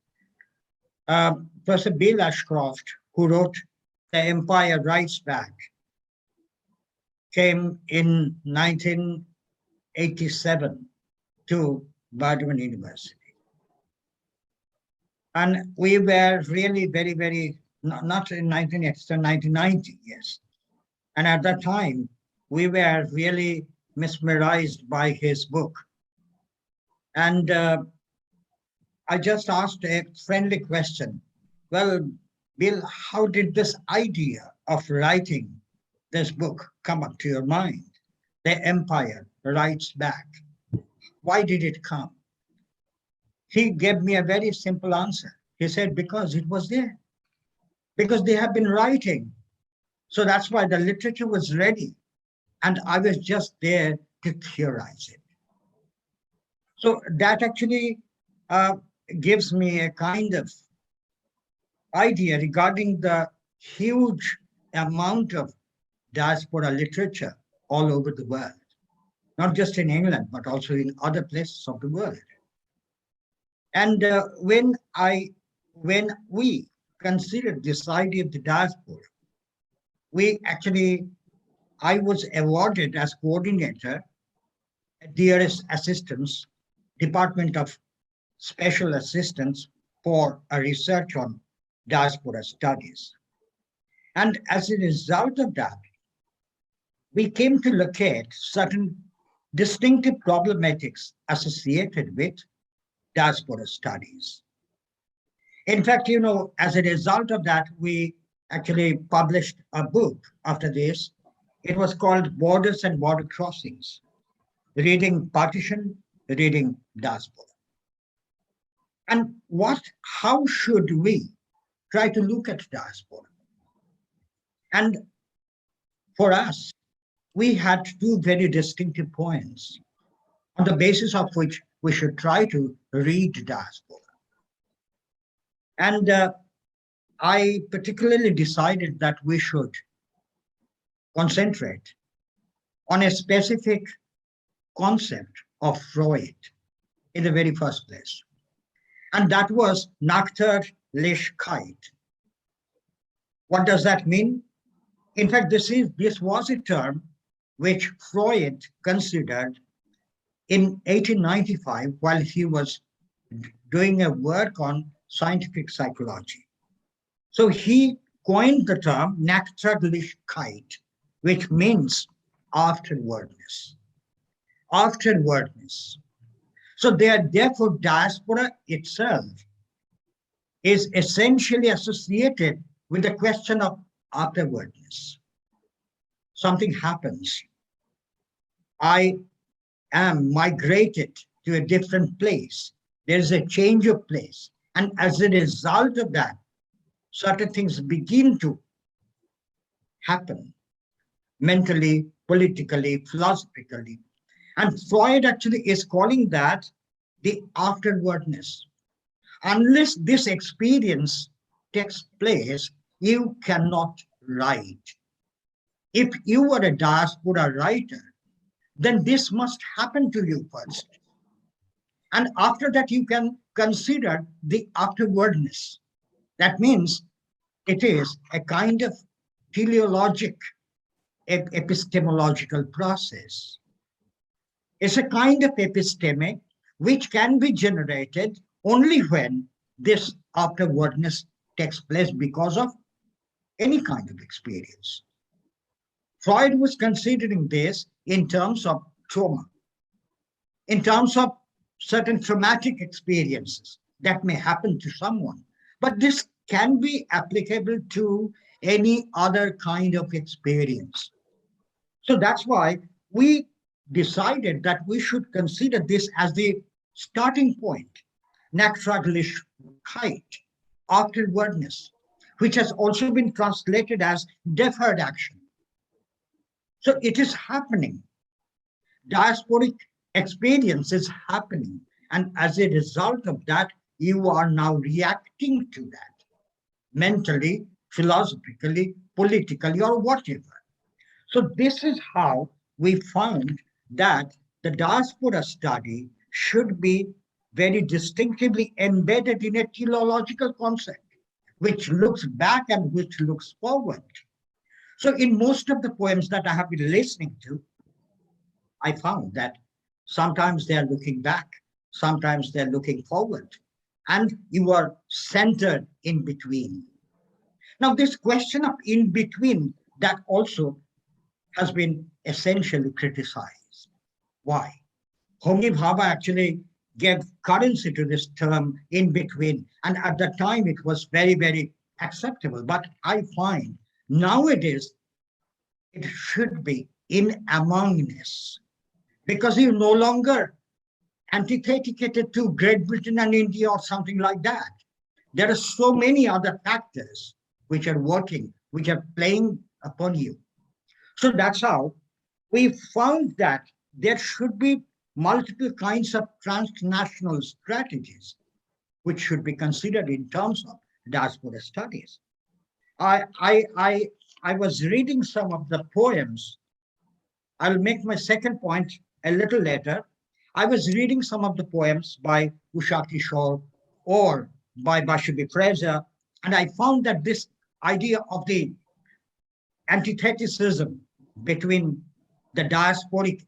Professor Bill Ashcroft, who wrote The Empire Writes Back, came in 1987 to Bardhaman University. And we were really very, very, not in 1990, yes. And at that time, we were really mesmerized by his book. And I just asked a friendly question. Well, Bill, how did this idea of writing this book come up to your mind? The Empire Writes Back. Why did it come? He gave me a very simple answer. He said, because it was there. Because they have been writing. So that's why the literature was ready. And I was just there to theorize it. So that actually gives me a kind of idea regarding the huge amount of diaspora literature all over the world, not just in England, but also in other places of the world. And when we considered this idea of the diaspora, I was awarded as coordinator at DRS Assistance, Department of Special Assistance for a research on diaspora studies. And as a result of that, we came to locate certain distinctive problematics associated with diaspora studies. In fact, as a result of that, we actually published a book after this. It was called Borders and Border Crossings, Reading Partition, Reading Diaspora. And how should we try to look at diaspora? And for us, we had 2 very distinctive points on the basis of which we should try to read diaspora. And I particularly decided that we should concentrate on a specific concept of Freud in the very first place. And that was Nachterlichkeit. What does that mean? In fact, this was a term which Freud considered in 1895 while he was doing a work on scientific psychology. So he coined the term Nachterlichkeit, which means afterwardness. Afterwardness. So therefore, diaspora itself is essentially associated with the question of afterwardness. Something happens. I am migrated to a different place. There's a change of place. And as a result of that, certain things begin to happen mentally, politically, philosophically. And Freud actually is calling that the afterwardness. Unless this experience takes place, you cannot write. if you were a diaspora writer, then this must happen to you first. And after that, you can consider the afterwardness. That means it is a kind of teleologic, epistemological process. It's a kind of episteme which can be generated only when this afterwardness takes place because of any kind of experience. Freud was considering this in terms of trauma, in terms of certain traumatic experiences that may happen to someone. But this can be applicable to any other kind of experience. So that's why we decided that we should consider this as the starting point, Nachtraglichkeit, afterwardness, which has also been translated as deferred action. So it is happening. Diasporic experience is happening. And as a result of that, you are now reacting to that mentally, philosophically, politically, or whatever. So this is how we found that the diaspora study should be very distinctively embedded in a teleological concept, which looks back and which looks forward. So in most of the poems that I have been listening to, I found that sometimes they're looking back, sometimes they're looking forward, and you are centered in between. Now, this question of in between, that also has been essentially criticized. Why? Homi Bhabha actually gave currency to this term in between, and at the time it was very, very acceptable. But I find nowadays it should be in amongness, because you no longer antitheticated to Great Britain and India or something like that. There are so many other factors which are working, which are playing upon you. So that's how we found that there should be multiple kinds of transnational strategies which should be considered in terms of diaspora studies. I was reading some of the poems. I'll make my second point a little later. I was reading some of the poems by Usha Kishore or by Bashabi Fraser, and I found that this idea of the antitheticism between the diasporic,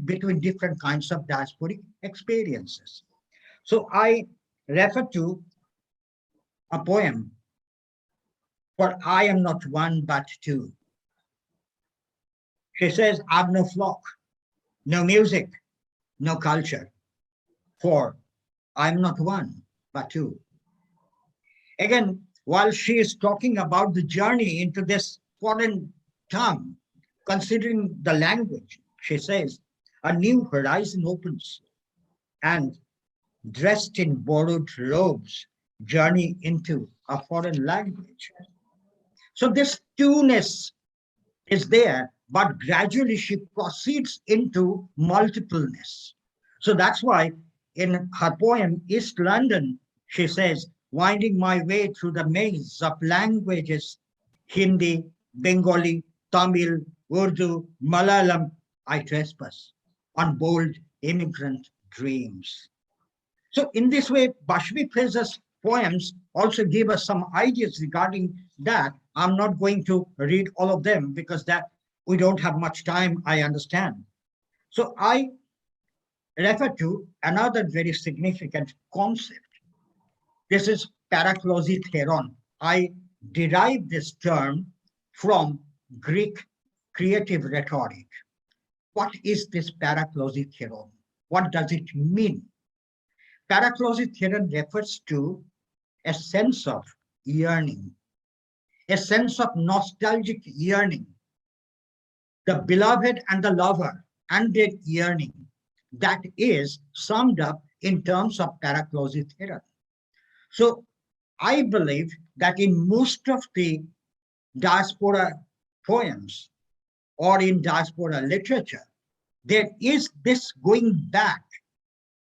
between different kinds of diasporic experiences. So I refer to a poem, For I am not one but two. She says, I've no flock, no music, no culture, for I'm not one but two. Again, while she is talking about the journey into this foreign tongue, considering the language, she says, a new horizon opens, and dressed in borrowed robes, journey into a foreign language. So this two-ness is there, but gradually she proceeds into multipleness. So that's why in her poem, East London, she says, winding my way through the maze of languages, Hindi, Bengali, Tamil, Urdu, Malayalam, I trespass on bold immigrant dreams. So in this way, Bashabi Fraser's poems also give us some ideas regarding that. I'm not going to read all of them because that we don't have much time, I understand. So I refer to another very significant concept. This is Paraclausy Theorem. I derive this term from Greek creative rhetoric. What is this Paraclausy Theorem? What does it mean? Paraclausy Theorem refers to a sense of yearning, a sense of nostalgic yearning, the beloved and the lover and their yearning that is summed up in terms of Paraclausy Theorem. So I believe that in most of the diaspora poems or in diaspora literature, there is this going back.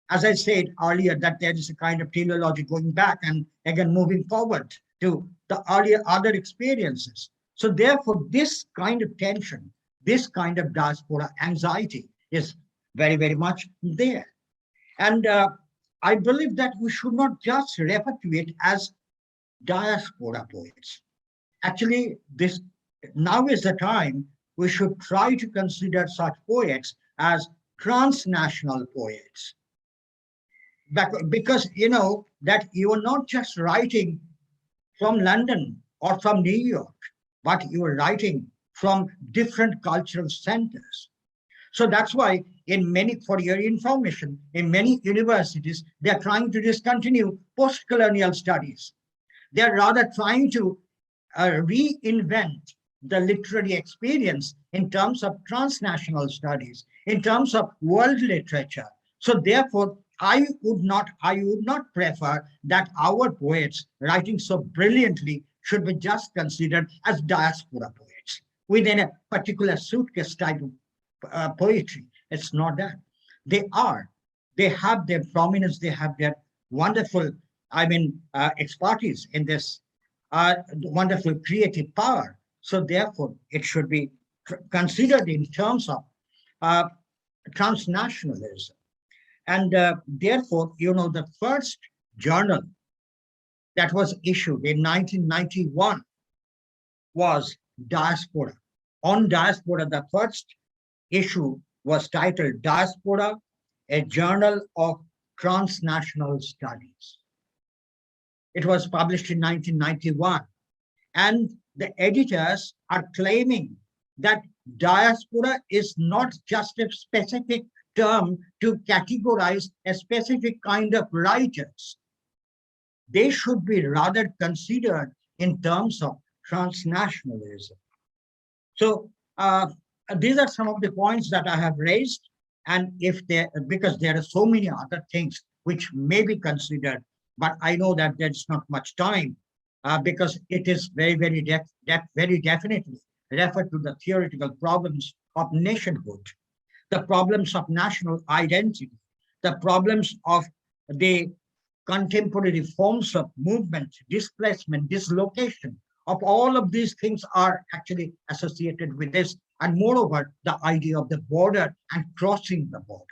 As I said earlier, that there is a kind of teleology going back and again moving forward to the earlier other experiences. So therefore, this kind of tension, this kind of diaspora anxiety is very, very much there. And I believe that we should not just refer to it as diaspora poets. Actually, this now is the time we should try to consider such poets as transnational poets. Because you know that you are not just writing from London or from New York, but you are writing from different cultural centers. So that's why in many, for your information, in many universities, they're trying to discontinue post-colonial studies. They're rather trying to reinvent the literary experience in terms of transnational studies, in terms of world literature. So therefore, I would not prefer that our poets writing so brilliantly should be just considered as diaspora poets within a particular suitcase type of poetry. It's not that. They have their prominence, they have their wonderful, expertise in this wonderful creative power. So therefore, it should be considered in terms of transnationalism. And therefore, you know, the first journal that was issued in 1991 was Diaspora. On Diaspora, the first issue was titled Diaspora, a Journal of Transnational Studies. It was published in 1991. And the editors are claiming that diaspora is not just a specific term to categorize a specific kind of writers. They should be rather considered in terms of transnationalism. So these are some of the points that I have raised. And because there are so many other things which may be considered, but I know that there's not much time because it is very, very definitely referred to the theoretical problems of nationhood, the problems of national identity, the problems of the contemporary forms of movement, displacement, dislocation, of all of these things are actually associated with this. And moreover, the idea of the border and crossing the border.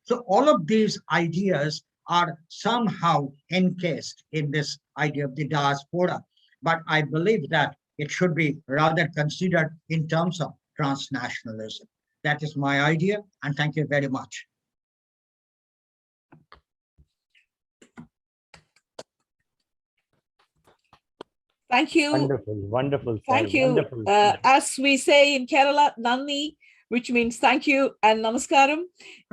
So all of these ideas are somehow encased in this idea of the diaspora. But I believe that it should be rather considered in terms of transnationalism. That is my idea, and thank you very much. Thank you. Wonderful, wonderful. Thank you. Wonderful. As we say in Kerala, Nandi, which means thank you and namaskaram.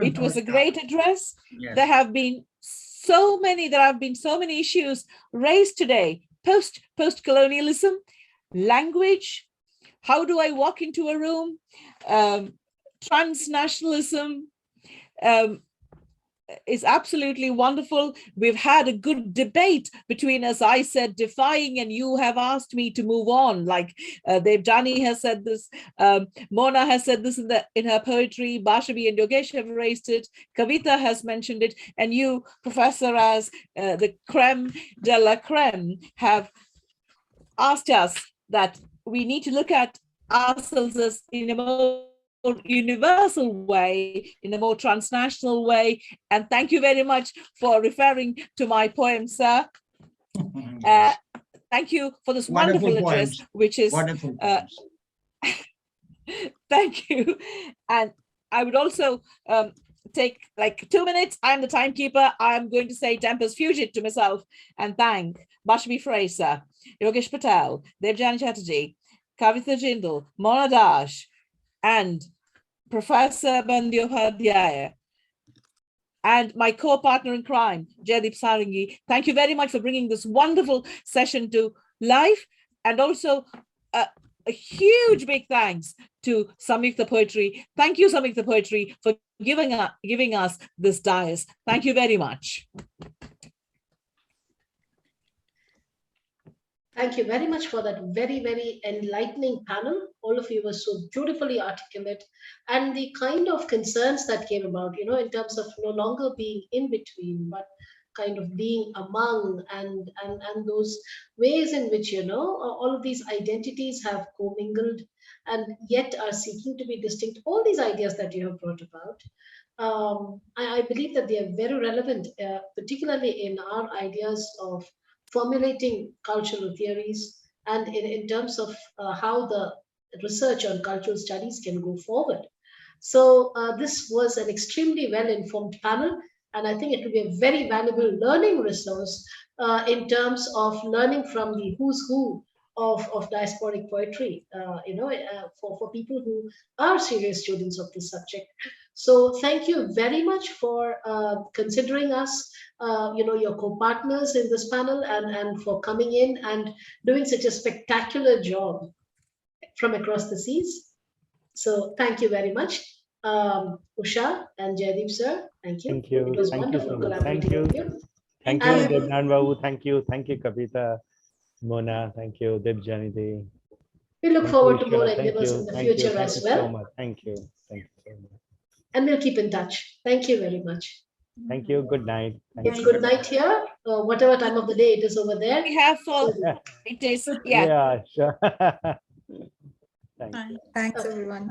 It was a great address. Yes. There have been so many issues raised today. Post-colonialism, language, how do I walk into a room, transnationalism, is absolutely wonderful. We've had a good debate between us. I said defying, and you have asked me to move on. Like Devjani has said this, Mona has said this in her poetry, Bashabi and Yogesh have raised it, Kavita has mentioned it, and you, Professor, as the creme de la creme, have asked us that we need to look at ourselves as in a more universal way, in a more transnational way. And thank you very much for referring to my poem, sir. Thank you for this wonderful address, which is wonderful. Thank you. And I would also take like 2 minutes. I'm the timekeeper. I'm going to say Tempest Fugit to myself and thank Bashmi Fraser, Yogesh Patel, Devjani Chatterjee, Kavita Jindal, Mona Dash, and Professor Bandyopadhyaya, and my co-partner in crime, Jaideep Sarangi. Thank you very much for bringing this wonderful session to life. And also a huge big thanks to Samyukta Poetry. Thank you, Samyukta Poetry, for giving us this dais. Thank you very much. Thank you very much for that very, very enlightening panel. All of you were so beautifully articulate, and the kind of concerns that came about, in terms of no longer being in between, but kind of being among, and those ways in which, all of these identities have commingled and yet are seeking to be distinct. All these ideas that you have brought about, I believe that they are very relevant, particularly in our ideas of formulating cultural theories, and in terms of how the research on cultural studies can go forward. So this was an extremely well-informed panel, and I think it will be a very valuable learning resource in terms of learning from the who's who of diasporic poetry, for people who are serious students of this subject. So thank you very much for considering us, your co-partners in this panel, and for coming in and doing such a spectacular job from across the seas. So thank you very much. Usha and Jaideep sir, thank you. Thank you. It was Thank wonderful you so much. collaborating Thank you. with you. Thank you, Debnan Babu. Thank you. Thank you, Kavita, Mona. Thank you, Debjanidhi. We look Thank forward you, to more Isha. Thank endeavors you. in the Thank you. future Thank as you so well. much. Thank you. Thank you so much. And we'll keep in touch. Thank you very much. Thank you. Good night. Thank It's you. good night here, whatever time of the day it is over there. We have for it is, yeah. Yeah, sure. Thank you. Thanks, everyone.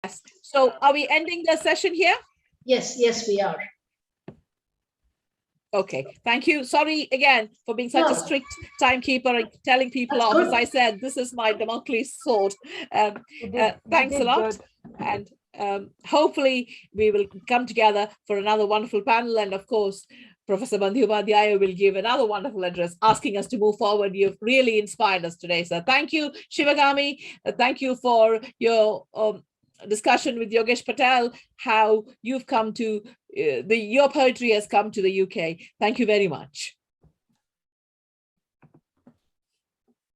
Yes. So are we ending the session here? Yes, we are. Okay, thank you. Sorry again for being such a No. strict timekeeper and telling people That's off. good. As I said, this is my Damocles sword. Thanks a lot. And hopefully we will come together for another wonderful panel. And of course, Professor Bandhu Upadhyaya will give another wonderful address asking us to move forward. You've really inspired us today. So thank you, Shivagami. Thank you for your discussion with Yogesh Patel, how you've come to, your poetry has come to the UK. Thank you very much.